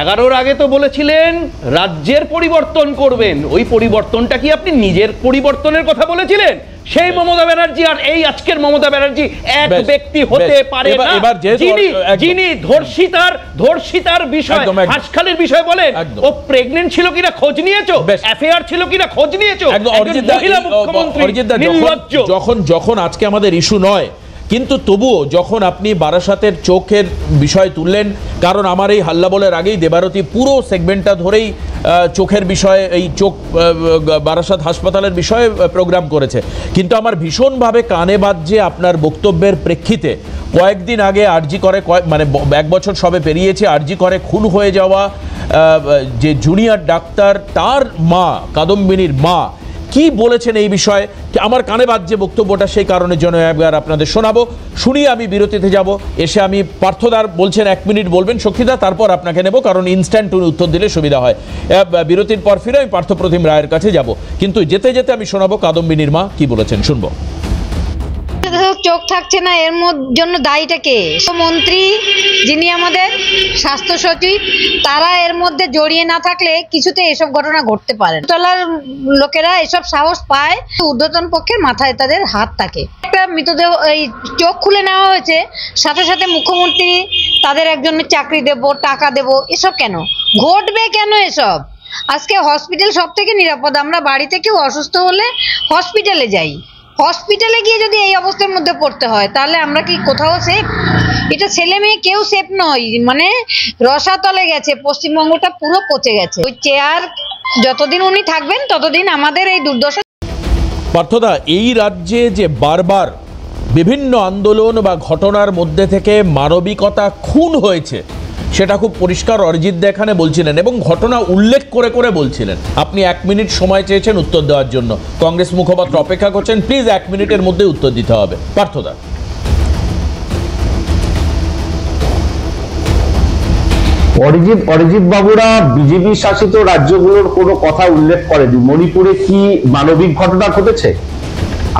11-র আগে তো বলেছিলেন রাজ্যের পরিবর্তন করবেন, ওই পরিবর্তনটা কি আপনি নিজের পরিবর্তনের কথা বলেছিলেন? সেই মমতা ব্যানার্জি আর এই আজকের মমতা ব্যানার্জি এক ব্যক্তি হতে পারে না। যিনি ধর্ষিতার বিষয়, হাসখালির বিষয় বলেন, ও প্রেগন্যান্ট ছিল কিনা খোঁজ নিয়েছো? অ্যাফেয়ার ছিল কিনা খোঁজ নিয়েছো? মহিলা মুখ্যমন্ত্রী নির্লজ্জ। যখন আজকে আমাদের ইস্যু নয়, কিন্তু তবুও যখন আপনি বারাসাতের চোখের বিষয় তুললেন, কারণ আমার এই হাল্লা বলার আগেই দেবারতী পুরো সেগমেন্টটা ধরেই চোখের বিষয়ে, এই চোখ বারাসাত হাসপাতালের বিষয়ে প্রোগ্রাম করেছে। কিন্তু আমার ভীষণভাবে কানে বাজছে আপনার বক্তব্যের প্রেক্ষিতে কয়েকদিন আগে আরজি করে, মানে 1 বছর সবে পেরিয়েছে, আরজি করে খুন হয়ে যাওয়া যে জুনিয়র ডাক্তার, তার মা, কাদম্বিনীর মা কি বলেছেন এই বিষয়ে আমার কানে বাজছে বক্তব্যটা, সেই কারণের জন্য একবার আপনাদের শোনাবো। শুনি আমি বিরতিতে যাব, এসে আমি পার্থদার বলছেন 1 মিনিট বলবেন, শক্তিদা তারপর আপনাকে নেব, কারণ ইনস্ট্যান্ট উত্তর দিলে সুবিধা হয়। বিরতির পর ফিরে আমি পার্থপ্রতিম রায়ের কাছে যাব, কিন্তু যেতে যেতে আমি শোনাবো কাদম্বিনীর মা কি বলেছেন, শুনবো। চোখ থাকছে না, এর জন্য দায়ীটা কে? মন্ত্রী যিনি আমাদের স্বাস্থ্য সচিব, তারা এর মধ্যে জড়িয়ে না থাকলে কিছুতে এসব ঘটনা ঘটতে পারে। তলার লোকেরা এসব সাহস পায়, ঊর্ধ্বতন পক্ষের মাথায় তাদের হাত থাকে। একটা মৃতদেহ, এই চোখ খুলে নেওয়া হয়েছে, সাথে সাথে মুখ্যমন্ত্রী তাদের একজনের চাকরি দেব, টাকা দেব, এসব কেন ঘটবে? কেন এসব? আজকে হসপিটাল সব থেকে নিরাপদ। আমরা বাড়িতে কেউ অসুস্থ হলে হসপিটালে যাই, হসপিটালে গিয়ে যদি এই অবস্থার মধ্যে পড়তে হয়, তাহলে আমরা কি কোথাও সেফ? এটা ছেলে মেয়ে কেউ সেফ নয়, মানে রসাতলে গেছে, পশ্চিমবঙ্গটা পুরো পচে গেছে। ওই চেয়ার যতদিন উনি থাকবেন ততদিন আমাদের এই দুর্দশা। পার্থদা, এই রাজ্যে যে বারবার বিভিন্ন আন্দোলন বা ঘটনার মধ্যে থেকে মানবিকতা খুন হয়েছে সেটা খুব পরিষ্কার অরিজিৎ দা এখানে বলছিলেন এবং ঘটনা উল্লেখ করে করে বলছিলেন। আপনি 1 মিনিট সময় চেয়েছেন উত্তর দেওয়ার জন্য, কংগ্রেস মুখপাত্র অপেক্ষা করছেন, প্লিজ 1 মিনিটের মধ্যে উত্তর দিতে হবে। পার্থদা, অরিজিৎ বাবুরা বিজেপি শাসিত রাজ্যগুলোর কোনো কথা উল্লেখ করেনি। মণিপুরে কি মানবিক ঘটনা ঘটেছে?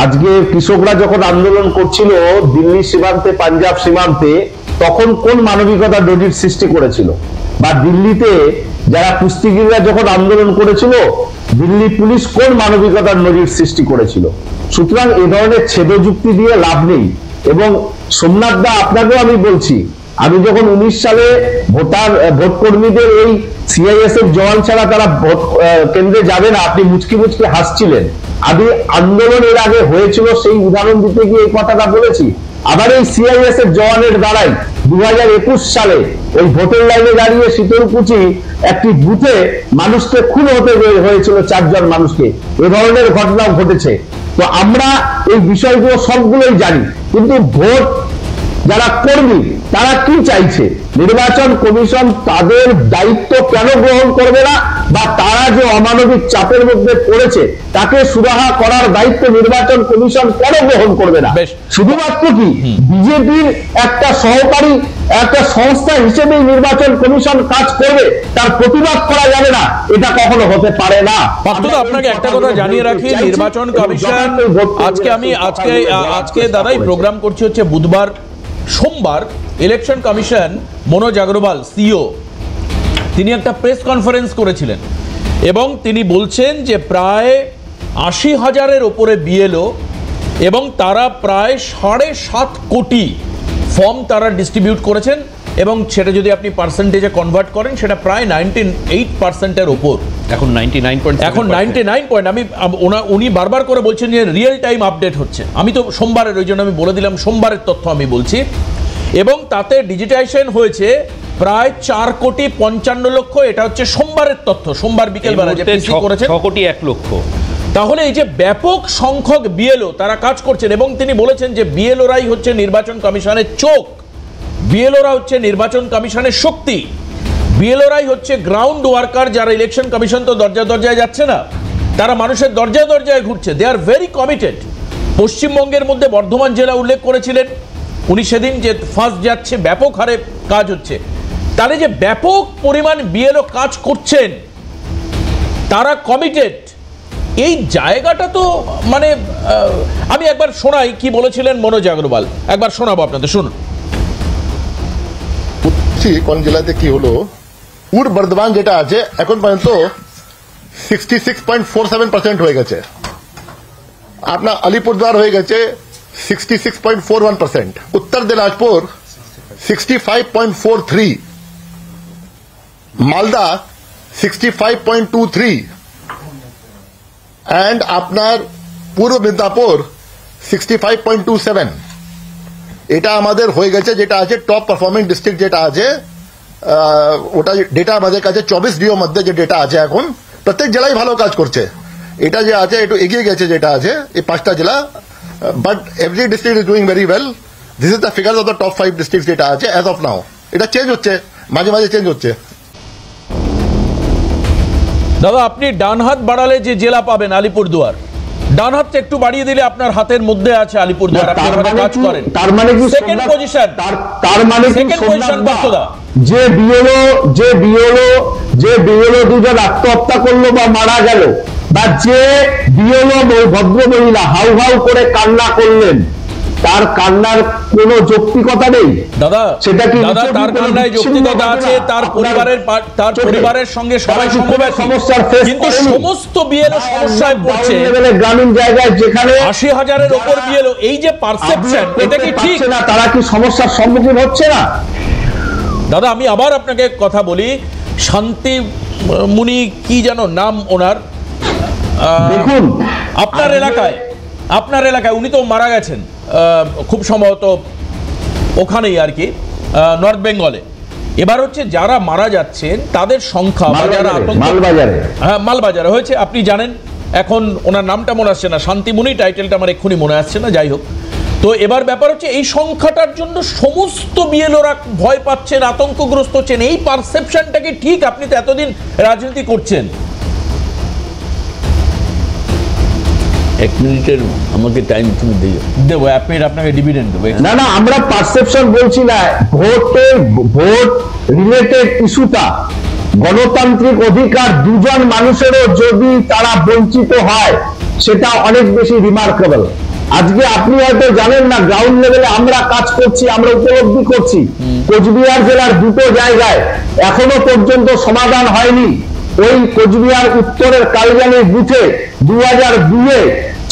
আজকে কৃষকরা যখন আন্দোলন করছিল দিল্লি সীমান্তে, পাঞ্জাব সীমান্তে, তখন কোন মানবিকতা নজির সৃষ্টি করেছিল? বা দিল্লিতে যারা কুস্তিগিররা যখন আন্দোলন করেছিল, দিল্লি পুলিশ কোন মানবিকতার নজির সৃষ্টি করেছিল? সুতরাং এ ধরনের ছেদযুক্তি দিয়ে লাভ নেই। এবং সোমনাথ দা, আপনাকেও আমি বলছি, আমি যখন 19 সালে ভোট কর্মীদের এই সিআইএসএফ জওয়ান ছাড়া তারা ভোট কেন্দ্রে যাবে না, আপনি মুচকি মুচকি হাসছিলেন। আমি আন্দোলন এর আগে হয়েছিল সেই উদাহরণ দিতে গিয়ে এই কথাটা বলেছি। আবার এই সিআইএসএফ জওয়ানের দ্বারাই 2021 সালে ওই ভোটের লাইনে দাঁড়িয়ে শীতলকুচি একটি বুথে মানুষকে খুন হতে হয়েছিল, 4 জন মানুষকে। এ ধরনের ঘটনাও ঘটেছে। তো আমরা এই বিষয়গুলো সবগুলোই জানি, কিন্তু ভোট যারা কর্মী তারা কি চাইছে? নির্বাচন কমিশন তাদের দায়িত্ব কেন গ্রহণ করবে না? বা তারা যে অমানবিক চাপের মধ্যে পড়েছে তাকে সুরাহা করার দায়িত্ব নির্বাচন কমিশন কেন গ্রহণ করবে না? শুধুমাত্র কি বিজেপির একটা সহকারী একটা সংস্থা হিসেবেই নির্বাচন কমিশন কাজ করবে, তার প্রতিবাদ করা যাবে না? এটা কখনো হতে পারে না। পার্থদা, আপনাকে একটা কথা জানিয়ে রাখি, নির্বাচন কমিশন আজকে দাদাই প্রোগ্রাম করছে হচ্ছে বুধবার, সোমবার election commission Manoj Agarwal CEO তিনি একটা প্রেস কনফারেন্স করেছিলেন এবং তিনি বলছেন যে প্রায় 80,000-এর ওপরে বিএলও এবং তারা প্রায় 7.5 কোটি ফর্ম তারা ডিস্ট্রিবিউট করেছেন এবং সেটা যদি আপনি পার্সেন্টেজে কনভার্ট করেন সেটা প্রায় 98%-এর ওপর। এখন 99 আমি উনি বারবার করে বলছেন যে রিয়েল টাইম আপডেট হচ্ছে। আমি তো সোমবারের, ওই জন্য আমি বলে দিলাম সোমবারের তথ্য আমি বলছি। এবং তাতে ডিজিটাইজেশন হয়েছে প্রায় 4,55,00,000। এটা হচ্ছে সোমবারের তথ্য, সোমবার বিকেলবেলা যে পিসি করেছে 6,01,00,000। তাহলে এই যে ব্যাপক সংখ্যক বিএলও তারা কাজ করছেন এবং তিনি বলেছেন যে বিএলওরাই হচ্ছে নির্বাচন কমিশনের চোখ, বিএলওরা হচ্ছে নির্বাচন কমিশনের শক্তি, বিএলওরাই হচ্ছে গ্রাউন্ড ওয়ার্কার, যারা ইলেকশন কমিশন তো দরজায় দরজায় যাচ্ছে না, তারা মানুষের দরজায় দরজায় ঘুরছে। দে আর ভেরি কমিটেড। পশ্চিমবঙ্গের মধ্যে বর্ধমান জেলা উল্লেখ করেছিলেন উনি সেদিন, যে ফার্স্ট যাচ্ছে, ব্যাপক হারে কাজ হচ্ছে। তাহলে যে ব্যাপক পরিমাণ বিএলও কাজ করছেন, তারা কমিটেড, এই জায়গাটা তো মানে আমি একবার শোনাই কি বলেছিলেন মনোজ আগরওয়াল, একবার শোনাবো আপনাদের, শুনুন। কোন জেলাতে কি হলো, পূর্ব বর্ধমান যেটা আছে এখন পর্যন্ত 66.47% হয়ে গেছে, আপনার আলিপুরদুয়ার হয়ে গেছে 66.41%, উত্তর দিনাজপুর 65.43, মালদা 65.23 and আপনার পূর্ব মেদিনীপুর 65.27। এটা আমাদের হয়ে গেছে, যেটা আছে টপ পারফর্মিং ডিস্ট্রিক্ট যেটা আছে, ওটা ডেটা আমাদের কাছে 24 ডিও মধ্যে যে ডেটা আছে এখন, প্রত্যেক জেলায় ভালো কাজ করছে। এটা যে আছে একটু এগিয়ে গেছে যেটা আছে এই 5টা জেলা, but every district is doing very well. This is the figure of the top 5 district যেটা আছে অ্যাজ অফ নাও। এটা চেঞ্জ হচ্ছে, মাঝে মাঝে চেঞ্জ হচ্ছে। দাদা, আপনি ডান হাত বাড়ালে যে জেলা পাবেন আলিপুরদুয়ার, ডান হাতটা একটু বাড়িয়ে দিলে আপনার হাতের মধ্যে আছে আলিপুরদুয়ার, আপনি ওখানে কাজ করেন। তার মানে কি সেকেন্ড পজিশন, তার মানে কি সেকেন্ড পজিশন পার্থদা, যে বিএলও দুজন আত্মহত্যা করলো বা মারা গেল, বা যে বিএলও ভদ্র মহিলা হাউ হাউ করে কান্না করলেন, তার কান্নার কোনো যৌক্তিকতা নেই দাদা। সেটা কি দাদা, তার কান্নায় যৌক্তিকতা আছে, তার পরিবারের সঙ্গে সবাই সমস্যার ফেস, কিন্তু সমস্ত বিএলও সমস্যায় পড়ছে গ্রামীণ জায়গায় যেখানে 80,000-এর উপর বিএলও। এই যে পারসেপশন, এটা কি ঠিক না? তারা কি সমস্যার সম্মুখীন হচ্ছে না? দাদা, আমি আবার আপনাকে কথা বলি, শান্তি মুনি কি যেন নাম ওনার, দেখুন আপনার এলাকায় উনি তো মারা গেছেন খুব সম্ভবত ওখানেই আর কি, নর্থ বেঙ্গলে। এবার হচ্ছে যারা মারা যাচ্ছেন তাদের সংখ্যা বা যারা মালবাজারে হয়েছে, আপনি জানেন, এখন ওনার নামটা মনে আসছে না, শান্তিমুনি টাইটেলটা আমার এক্ষুনি মনে আসছে না, যাই হোক। তো এবার ব্যাপার হচ্ছে এই সংখ্যাটার জন্য সমস্ত বিএলওরা ভয় পাচ্ছেন, আতঙ্কগ্রস্ত হচ্ছেন। এই পারসেপশনটা কি ঠিক? আপনি তো এতদিন রাজনীতি করছেন। এক মিনিটের আমাকে টাইম তুমি দিও। দেবো, 1 মিনিট আপনাকে ডিভিডেন্ড দেবো। না, আমরা পারসেপশন বলছি না, ভোট রিলেটেড ইস্যুটা, গণতান্ত্রিক অধিকার দুজন মানুষেরও যদি তারা বঞ্চিত হয় সেটা অনেক বেশি রিমার্কেবল। আজকে আপনি হয়তো জানেন না, গ্রাউন্ড লেভেলে আমরা কাজ করছি, আমরা উপলব্ধি করছি কোচবিহার জেলার 2টো জায়গায় এখনো পর্যন্ত সমাধান হয়নি। ওই কোচবিহার উত্তরের কালজানি বুথে 2002-এ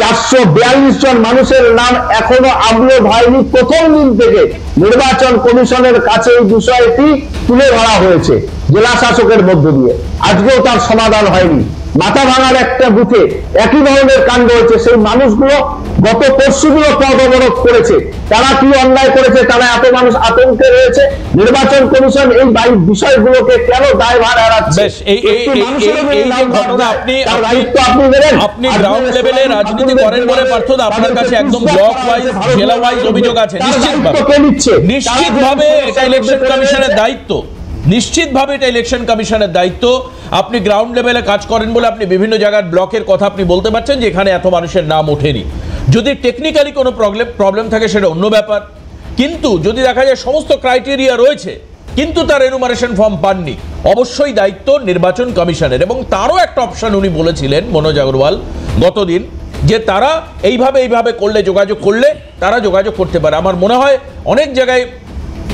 442 জন মানুষের নাম এখনো আপলোড হয়নি। প্রথম দিন থেকে নির্বাচন কমিশনের কাছে এই বিষয়টি তুলে ধরা হয়েছে জেলা শাসকের মধ্য দিয়ে, আজকেও তার সমাধান হয়নি। মাথা ভাঙার একটা বুথে একই ধরনের কাণ্ড হয়েছে। সেই মানুষগুলো গত পরশুগুলো পথ অবরোধ করেছে। তারা কি অন্যায় করেছে? তারা এত মানুষ আতঙ্কে রয়েছে। নির্বাচন কমিশন এই বিষয়গুলোকে কেন দায়ভার এড়াচ্ছে? আপনি গ্রাউন্ড লেভেলে রাজনীতি করেন বলে পার্থদা আপনার কাছে একদম ব্লক ওয়াইজ, জেলা ওয়াইজ অভিযোগ আছে। নিশ্চিতভাবে এটা ইলেকশন কমিশনের দায়িত্ব, নিশ্চিতভাবে এটা ইলেকশন কমিশনের দায়িত্ব। আপনি গ্রাউন্ড লেভেলে কাজ করেন বলে আপনি বিভিন্ন জায়গার ব্লকের কথা আপনি বলতে পারছেন যে এখানে এত মানুষের নাম ওঠেনি। যদি টেকনিক্যালি কোনো প্রবলেম থাকে সেটা অন্য ব্যাপার, কিন্তু যদি দেখা যায় সমস্ত ক্রাইটেরিয়া রয়েছে কিন্তু তার এনুমারেশন ফর্ম পাননি, অবশ্যই দায়িত্ব নির্বাচন কমিশনের। এবং তারও একটা অপশন উনি বলেছিলেন, মনোজ আগরওয়াল, গতদিন, যে তারা এইভাবে করলে, যোগাযোগ করলে তারা যোগাযোগ করতে পারে। আমার মনে হয় অনেক জায়গায়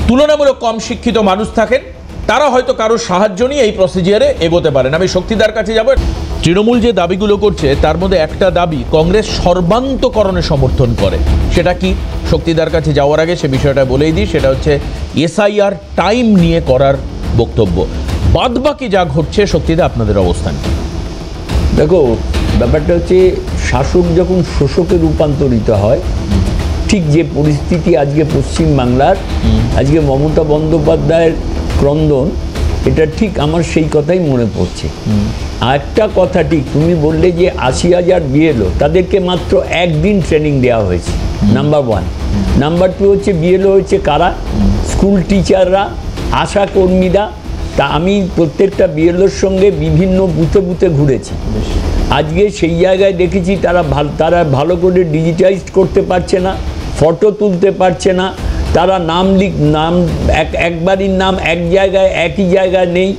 তুলনামূলক কম শিক্ষিত মানুষ থাকেন, তারা হয়তো কারোর সাহায্য নিয়ে এই প্রসিজিয়ারে এগোতে পারেন। আমি শক্তিদার কাছে যাব। তৃণমূল যে দাবিগুলো করছে তার মধ্যে একটা দাবি কংগ্রেস সর্বান্তকরণে সমর্থন করে। সেটা কি? শক্তিদার কাছে যাওয়ার আগে সে বিষয়টা বলেই দিই, সেটা হচ্ছে এসআইআর টাইম নিয়ে করার বক্তব্য। বাদবাকি যা ঘটছে, শক্তিদা আপনাদের অবস্থান। দেখো, ব্যাপারটা হচ্ছে শাসক যখন শোষকে রূপান্তরিত হয়, ঠিক যে পরিস্থিতি আজকে পশ্চিমবাংলার, আজকে মমতা বন্দ্যোপাধ্যায়ের ক্রন্দন, এটা ঠিক আমার সেই কথাই মনে পড়ছে। একটা কথা ঠিক, তুমি বললে যে 80,000 বিএলও, তাদেরকে মাত্র একদিন ট্রেনিং দেওয়া হয়েছে, নাম্বার 1। নাম্বার 2 হচ্ছে বিএলও হচ্ছে কারা? স্কুল টিচাররা, আশা কর্মীরা। তা আমি প্রত্যেকটা বিএলওর সঙ্গে বিভিন্ন বুথে ঘুরেছি। আজকে সেই জায়গায় দেখেছি তারা ভালো করে ডিজিটাইজড করতে পারছে না, ফটো তুলতে পারছে না, তারা নাম একবারই নাম একই জায়গায় নেই।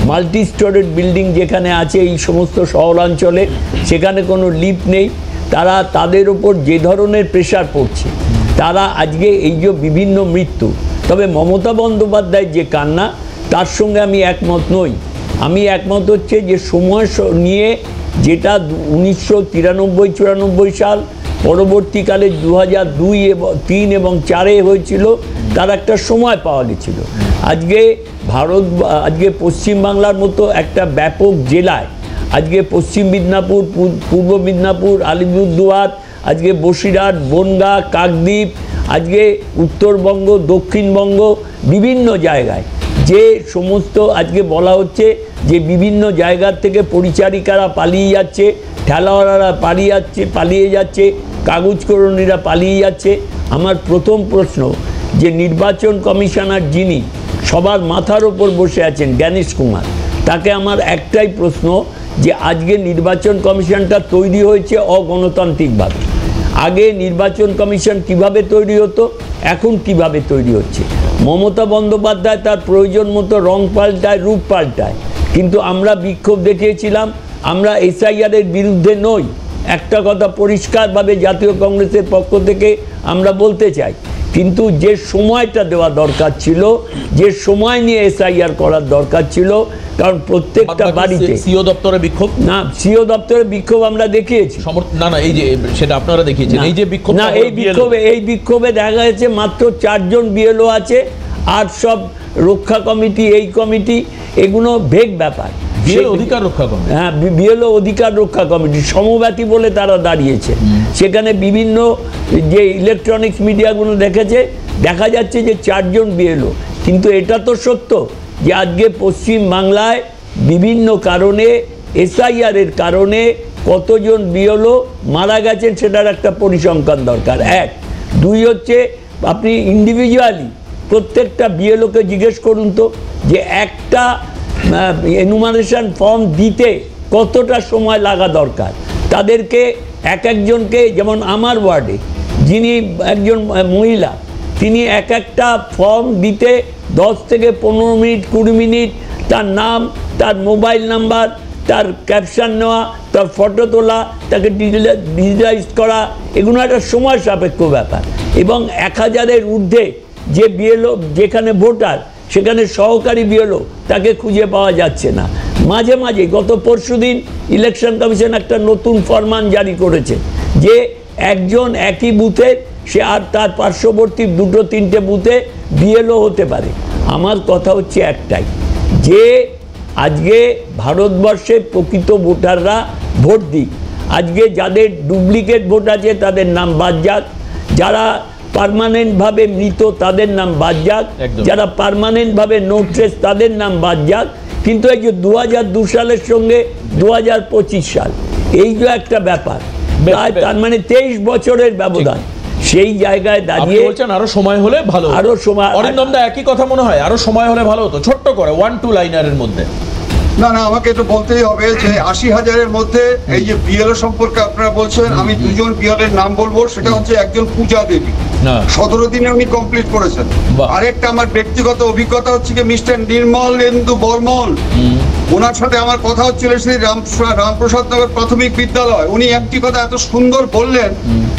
মাল্টি স্টোরেড বিল্ডিং যেখানে আছে এই সমস্ত শহরাঞ্চলে, সেখানে কোনো লিফট নেই। তাদের উপর যে ধরনের প্রেশার পড়ছে, তারা আজকে এই যে বিভিন্ন মৃত্যু। তবে মমতা বন্দ্যোপাধ্যায় যে কান্না, তার সঙ্গে আমি একমত নই। আমি একমত হচ্ছে যে সময় নিয়ে, যেটা 1993-94 সাল, পরবর্তীকালে 2002, 3 এবং 4-এ হয়েছিল, তার একটা সময় পাওয়া গেছিল। আজকে পশ্চিমবাংলার মতো একটা ব্যাপক জেলায়, আজকে পশ্চিম মিদনাপুর, পূর্ব মিদনাপুর, আলিপুরদুয়ার, আজকে বসিরহাট, বনগাঁ, কাকদ্বীপ, আজকে উত্তরবঙ্গ, দক্ষিণবঙ্গ, বিভিন্ন জায়গায় যে সমস্ত আজকে বলা হচ্ছে যে বিভিন্ন জায়গার থেকে পরিচারিকারা পালিয়ে যাচ্ছে, ঠেলাওয়ালারা পালিয়ে যাচ্ছে, কাগজকর্মীরা পালিয়ে যাচ্ছে। আমার প্রথম প্রশ্ন, যে নির্বাচন কমিশনার যিনি সবার মাথার ওপর বসে আছেন, জ্ঞানেশ কুমার, তাকে আমার একটাই প্রশ্ন, যে আজকে নির্বাচন কমিশনটা তৈরি হয়েছে অগণতান্ত্রিকভাবে। আগে নির্বাচন কমিশন কিভাবে তৈরি হতো, এখন কিভাবে তৈরি হচ্ছে? মমতা বন্দ্যোপাধ্যায় তার প্রয়োজন মতো রং পাল্টায়, রূপ পাল্টায়, কিন্তু আমরা বিক্ষোভ দেখিয়েছিলাম। আমরা এসআইআরের বিরুদ্ধে নই, একটা কথা পরিষ্কারভাবে জাতীয় কংগ্রেসের পক্ষ থেকে আমরা বলতে চাই। কিন্তু যে সময়টা দেওয়া দরকার ছিল, যে সময় নিয়ে এসআইআর করার দরকার ছিল, কারণ প্রত্যেকটা বাড়িতে সিও দপ্তরে বিক্ষোভ, না সিও দপ্তরে বিক্ষোভ আমরা দেখিয়েছি, না এই যে সেটা আপনারা দেখিয়েছেন, এই যে বিক্ষোভ, না এই বিক্ষোভে দেখা যাচ্ছে মাত্র 4 জন বিএলও আছে, আর সব রক্ষা কমিটি, এই কমিটি, এগুলো ভেগ ব্যাপার। অধিকার রক্ষা কমিটি, হ্যাঁ, বিএলও অধিকার রক্ষা কমিটি সমব্যাপী বলে তারা দাঁড়িয়েছে। সেখানে বিভিন্ন যে ইলেকট্রনিক্স মিডিয়াগুলো দেখা যাচ্ছে যে 4 জন বিএলও, কিন্তু এটা তো সত্য যে আজকে পশ্চিম বাংলায় বিভিন্ন কারণে এসআইআর এর কারণে কতজন বিএলও মারা গেছেন সেটার একটা পরিসংখ্যান দরকার। এক, দুই হচ্ছে আপনি ইন্ডিভিজুয়ালি প্রত্যেকটা বিএলওকে জিজ্ঞেস করুন তো যে একটা এনুমারেশন ফর্ম দিতে কতটা সময় লাগা দরকার। তাদেরকে একজনকে, যেমন আমার ওয়ার্ডে যিনি একজন মহিলা, তিনি একটা ফর্ম দিতে 10 থেকে 15 মিনিট 20 মিনিট, তার নাম, তার মোবাইল নাম্বার, তার ক্যাপশন নেওয়া, তার ফটো তোলা, তাকে ডিজিটাইজ করা, এগুলো একটা সময় সাপেক্ষ ব্যাপার। এবং 1000-এর ঊর্ধ্বে যে বিএলও যেখানে ভোটার সেখানে সহকারী বিএলও তাকে খুঁজে পাওয়া যাচ্ছে না। মাঝে মাঝে গত পরশুদিন ইলেকশন কমিশন একটা নতুন ফরমান জারি করেছে যে একজন একই বুথের সে আর তার পার্শ্ববর্তী 2-3টে বুথে বিএলও হতে পারে। আমার কথা হচ্ছে একটাই, যে আজকে ভারতবর্ষে প্রকৃত ভোটাররা ভোট দিক। আজকে যাদের ডুপ্লিকেট ভোট আছে তাদের নাম বাদ যাক, যারা পার্মানেন্টভাবে মৃত তাদের নাম বাদ যাক, যারা পার্মানেন্টভাবে নো ট্রেস তাদের নাম বাদ যাক। কিন্তু এই যে 2002 সালের সঙ্গে 2025 সাল, এই যে একটা ব্যাপার, তার মানে 23 বছরের ব্যবধান, সেই জায়গায় দাঁড়িয়ে বলছেন আরো সময় হলে ভালো, আরো সময়। অরিন্দম দা একই কথা মনে হয়, আরো সময় হলে ভালো হতো, ছোট্ট করে 1-2 লাইনারের মধ্যে। না না, আমাকে একটু বলতেই হবে যে 80,000-এর মধ্যে এই যে বিএলও সম্পর্কে আপনারা বলছেন, আমি দুজন বিএলওর নাম বলবো। সেটা হচ্ছে একজন পূজা দেবী, 17 দিনে উনি কমপ্লিট করেছেন। আরেকটা আমার ব্যক্তিগত অভিজ্ঞতা হচ্ছে কি মিস্টার নির্মলেন্দু বর্মন, ওনার সাথে আমার কথা হচ্ছিল শ্রী রামপ্রসাদ নগর প্রাথমিক বিদ্যালয়। উনি একটি কথা এত সুন্দর বললেন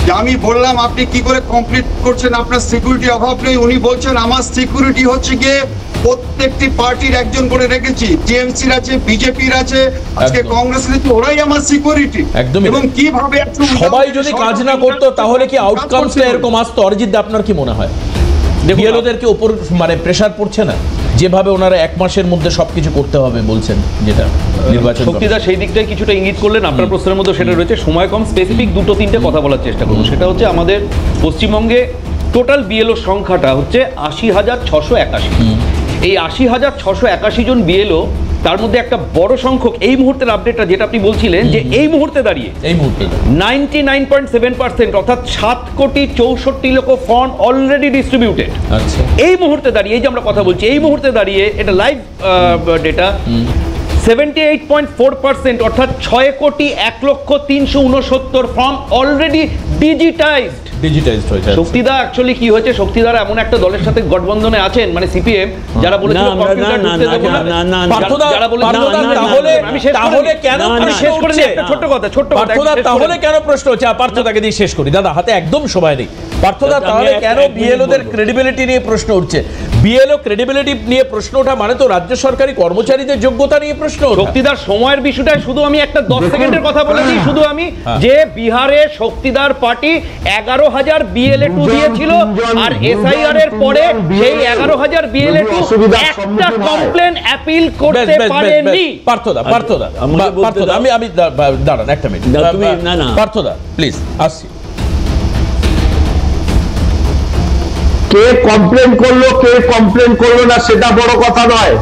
যে আমি বললাম আপনি কি করে কমপ্লিট করছেন, আপনার সিকিউরিটি অভাব নেই। উনি বলছেন আমার সিকিউরিটি হচ্ছে গিয়ে প্রত্যেকটি পার্টির একজন করে রেখেছি, টিএমসির আছে, বিজেপির আছে, আজকে কংগ্রেসের, ওরাই আমার সিকিউরিটি। এবং কিভাবে সবাই যদি কাজ না করতো তাহলে কি আউটকামটা এরকম আসতো? অরিজিৎ, আপনার কি মনে হয় বিএলওদেরকে উপর মানে প্রেসার পড়ছে না যেভাবে ওনারা 1 মাসের মধ্যে সবকিছু করতে হবে বলছেন, যেটা নির্বাচন? শক্তিদা সেই দিকটাই কিছুটা ইঙ্গিত করলেন, আপনার প্রশ্নের মধ্যে সেটা রয়েছে। সময় কম, স্পেসিফিক 2-3টে কথা বলার চেষ্টা করুন। সেটা হচ্ছে আমাদের পশ্চিমবঙ্গে টোটাল বিএলও সংখ্যাটা হচ্ছে 80,681। এই 80,681 জন বিএলও, তার মধ্যে একটা বড় সংখ্যক এই মুহূর্তের আপডেটটা যেটা আপনি বলছিলেন যে এই মুহূর্তে দাঁড়িয়ে 99.7% অর্থাৎ 7,64,00,000 ফর্ম অলরেডি ডিস্ট্রিবিউটেড। এই মুহূর্তে দাঁড়িয়ে, এই যে আমরা কথা বলছি, এই মুহূর্তে দাঁড়িয়ে এটা লাইভ ডেটা, 78.4% অর্থাৎ 6,01,03,69 ফর্ম অলরেডি ডিজিটাইজড হয়েছে। শক্তিদা অ্যাকচুয়ালি কি হয়েছে, শক্তিদার এমন একটা দলের সাথে গঠবন্ধনে আছেন, মানে সিপিএম, যারা বলেছিল কম্পিউটার ঢুকতে দেব না, যারা বলেছিল তাহলে কেন শেষ করে নিয়ে একটা ছোট কথা তাহলে কেন প্রশ্ন হচ্ছে? পার্থদাকে দিয়ে শেষ করি দাদা, হাতে একদম সময় নেই। পার্থদা, তাহলে কেন বিএলওদের ক্রেডিবিলিটি নিয়ে প্রশ্ন উঠছে? বিএলও ক্রেডিবিলিটি নিয়ে প্রশ্ন ওঠা মানে তো রাজ্য সরকারি কর্মচারীদের যোগ্যতা নিয়ে প্রশ্ন। শক্তিদার সময়ের বিষয়টা শুধু আমি একটা 10 সেকেন্ডের কথা বলেছি, শুধু আমি যে বিহারে শক্তিদার পার্টি 11,000 বিএলএ2 দিয়েছিল, আর এসআইআর এর পরে সেই 11,000 বিএলএ2 একটা কমপ্লেন অ্যাপিল করতে পারেনি। পার্থদা আমি দাঁড়ান একটা মিনিট, পার্থদা প্লিজ আসছি। কে কমপ্লেন করলো না সেটা বড় কথা নয়।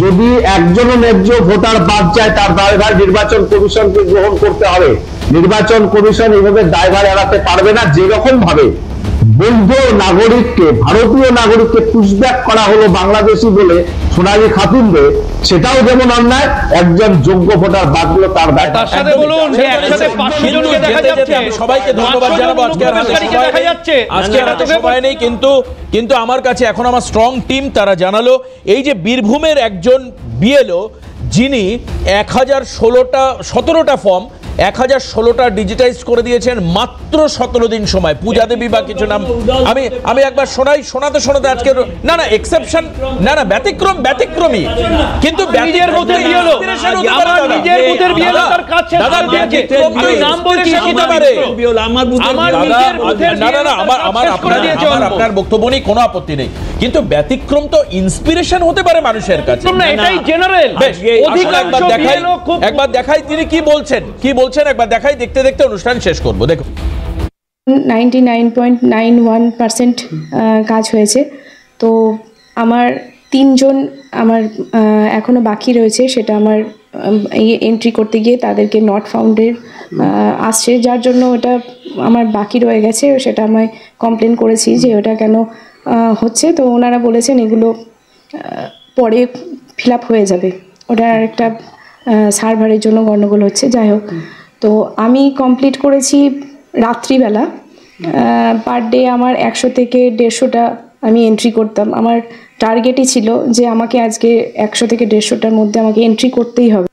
যদি একজনও ন্যায্য ভোটার বাদ যায় তার দায়ভার নির্বাচন কমিশনকে গ্রহণ করতে হবে। নির্বাচন কমিশন এইভাবে দায়ভার এড়াতে পারবে না। যেরকম ভাবে বৈধ নাগরিককে, ভারতীয় নাগরিককে পুশব্যাক করা হলো বাংলাদেশি বলে সোনালী খাতুনদের, সেটাও যেমন অন্যায়। একজন যোগ্য ভোটার বাদলো তার দায়টা। সবাইকে ধন্যবাদ জানাবো। আজকে সময় নেই, কিন্তু আমার কাছে এখন আমার স্ট্রং টিম তারা জানালো এই যে বীরভূমের একজন বিএলও যিনি 1,017টা ফর্ম 1,016টা ডিজিটাইজ করে দিয়েছেন মাত্র 17 দিন সময়। পূজা দেবী বা কিছু নাম আমি একবার শোনাতে আজকে না এক্সেপশন, না ব্যতিক্রমী, কিন্তু আপনার বক্তব্য নেই, কোনো আপত্তি নেই, কিন্তু ব্যতিক্রম তো ইন্সপিরেশন হতে পারে মানুষের কাছে। একবার দেখাই তিনি কি বলছেন একবার দেখাই, দেখতে দেখতে অনুষ্ঠান শেষ করব। দেখো, 99.91% কাজ হয়েছে। তো আমার 3 জন আমার এখনো বাকি রয়েছে, সেটা আমার এন্ট্রি করতে গিয়ে তাদেরকে নট ফাউন্ডের আসছে, যার জন্য ওটা আমার বাকি রয়ে গেছে। সেটা আমায় কমপ্লেন করেছি যে ওটা কেন হচ্ছে, তো ওনারা বলেছেন এগুলো পরে ফিল আপ হয়ে যাবে, ওটা একটা সার্ভারের জন্য গণ্ডগোল হচ্ছে। যাই হোক, তো আমি কমপ্লিট করেছি রাত্রিবেলা। পার ডে আমার 100 থেকে 150টা আমি এন্ট্রি করতাম। আমার টার্গেটই ছিল যে আমাকে আজকে 100 থেকে 150টার মধ্যে আমাকে এন্ট্রি করতেই হবে।